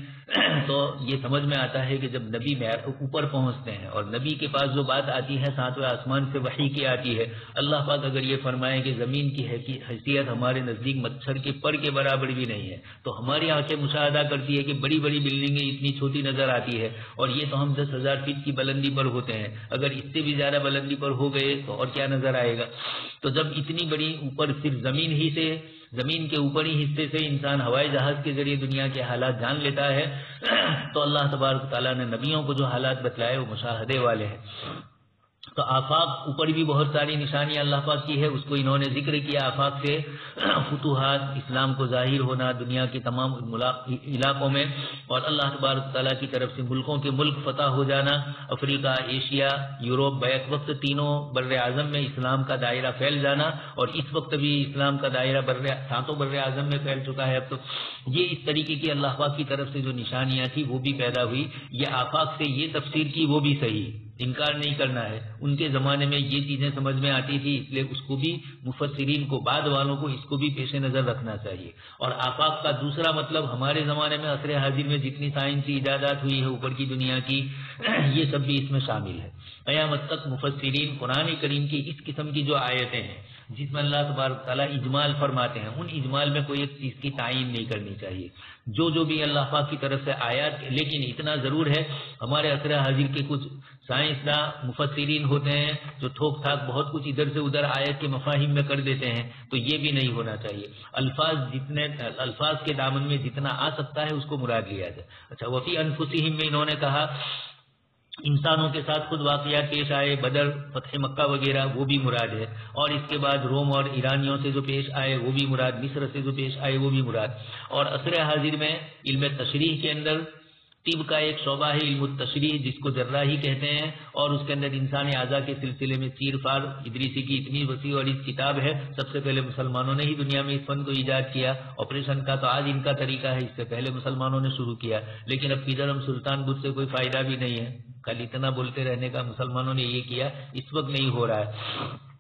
تو یہ سمجھ میں آتا ہے کہ جب نبی اوپر پہنچتے ہیں اور نبی کے پاس جو بات آتی ہے 7ویں آسمان سے وحی کی آتی ہے، اللہ پاک اگر یہ فرمائے کہ زمین کی حیثیت ہمارے نزدیک مچھر کے پر کے برابر بھی نہیں ہے، تو ہماری آنکھیں مشاہدہ کرتی ہے کہ بڑی بڑی بلڈنگیں اتنی چھوٹی نظر آتی ہے، اور یہ تو ہم 10,000 فٹ کی بلندی پر ہوتے ہیں. اگر اس سے بھی زیادہ بلندی پر ہو گئے تو اور کیا نظر آئے گا. تو جب اتنی بڑی اوپر صرف زمین کے اوپری حصے سے انسان ہوائی جہاز کے ذریعے دنیا کے حالات جان لیتا ہے، تو اللہ تبارک تعالیٰ نے نبیوں کو جو حالات بتلائے وہ مشاہدے والے ہیں. تو آفاق اوپر بھی بہت ساری نشانیاں اللہ پاک کی ہے، اس کو انہوں نے ذکر کیا. آفاق سے فتوحات، اسلام کو ظاہر ہونا دنیا کے تمام علاقوں میں، اور اللہ تبارک تعالیٰ کی طرف سے ملکوں کے ملک فتح ہو جانا، افریقہ، ایشیا، یوروپ، بیک وقت تینوں بر اعظم میں اسلام کا دائرہ پھیل جانا. اور اس وقت بھی اسلام کا دائرہ ساتوں بر اعظم میں پھیل چکا ہے. اب تو یہ اس طریقے کی اللہ پاک کی طرف سے جو نشانیاں تھیں وہ بھی پیدا ہوئی. یہ آفاق سے یہ تفسیر کی وہ بھی صحیح، انکار نہیں کرنا ہے. ان کے زمانے میں یہ چیزیں سمجھ میں آتی تھی، اس لیے اس کو بھی مفسرین کو، بعد والوں کو اس کو بھی پیش نظر رکھنا چاہیے. اور آفاق کا دوسرا مطلب ہمارے زمانے میں عصر حاضر میں جتنی سائنسی ایجادات ہوئی ہے اوپر کی دنیا کی، یہ سب بھی اس میں شامل ہے. قیامت تک مفسرین قرآن کریم کی اس قسم کی جو آیتیں ہیں جس میں اللہ تبارک تعالیٰ اجمال فرماتے ہیں، ان اجمال میں کوئی ایک چیز کی تعین نہیں کرنی چاہیے. جو بھی اللہ پاک کی طرف سے آیات، لیکن اتنا ضرور ہے ہمارے عصر حاضر کے کچھ سائنسداں مفسرین ہوتے ہیں جو ٹھوک ٹھاک بہت کچھ ادھر سے ادھر آیت کے مفاہیم میں کر دیتے ہیں، تو یہ بھی نہیں ہونا چاہیے. الفاظ کے دامن میں جتنا آ سکتا ہے اس کو مراد لیا جائے. اچھا، وفی انفسہم میں انہوں نے کہا انسانوں کے ساتھ خود واقعات پیش آئے، بدر، فتح مکہ وغیرہ، وہ بھی مراد ہے. اور اس کے بعد روم اور ایرانیوں سے جو پیش آئے وہ بھی مراد، مصر سے جو پیش آئے وہ بھی مراد. اور عصر حاضر میں علم تشریح کے اندر طب کا ایک شعبہ ہے علم التشریح، جس کو جراحی کہتے ہیں، اور اس کے اندر انسانی اعضاء کے سلسلے میں چیر فار ادریسی کی اتنی وسیع اور اس کتاب ہے. سب سے پہلے مسلمانوں نے ہی دنیا میں اس فن کو ایجاد کیا. آپریشن کا تو آج ان کا طریقہ ہے، اس سے پہلے مسلمانوں نے شروع کیا. لیکن اب کدھر ہم سلطان بدھ سے کوئی فائدہ بھی نہیں ہے، کل اتنا بولتے رہنے کا مسلمانوں نے یہ کیا، اس وقت نہیں ہو رہا ہے.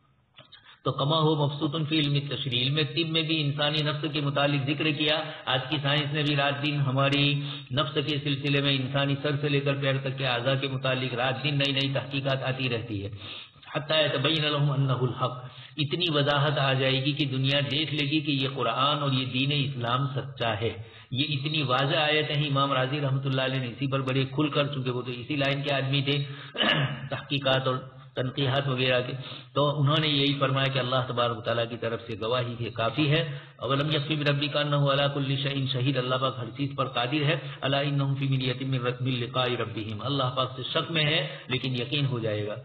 تو کما ہو مبسوط فی علم تشریح، علم طب میں بھی انسانی نفس کے متعلق ذکر کیا. آج کی سائنس نے بھی رات دن ہماری نفس کے سلسلے میں انسانی سر سے لے کر پیر تک کے اعضاء کے متعلق رات دن نئی نئی تحقیقات آتی رہتی ہے. حتی یتبین لهم انہ الحق، اتنی وضاحت آ جائے گی کہ دنیا دیکھ لے گی کہ یہ قرآن اور یہ دین اسلام سچا ہے. یہ اتنی واضح آیتیں ہیں. امام راضی رحمۃ اللہ علیہ نے اسی پر بڑے کھل کر، چونکہ وہ تو اسی لائن کے آدمی تھے تحقیقات اور تنقیحات وغیرہ کے، تو انہوں نے یہی فرمایا کہ اللہ تبارک تعالیٰ کی طرف سے گواہی کے کافی ہے. اولم یکفی بربک انہ علی کل شیء شہید، اللہ پاک ہر چیز پر قادر ہے. الا انہم فی مریۃ من لقاء ربہم، اللہ پاک سے شک میں ہے لیکن یقین ہو جائے گا.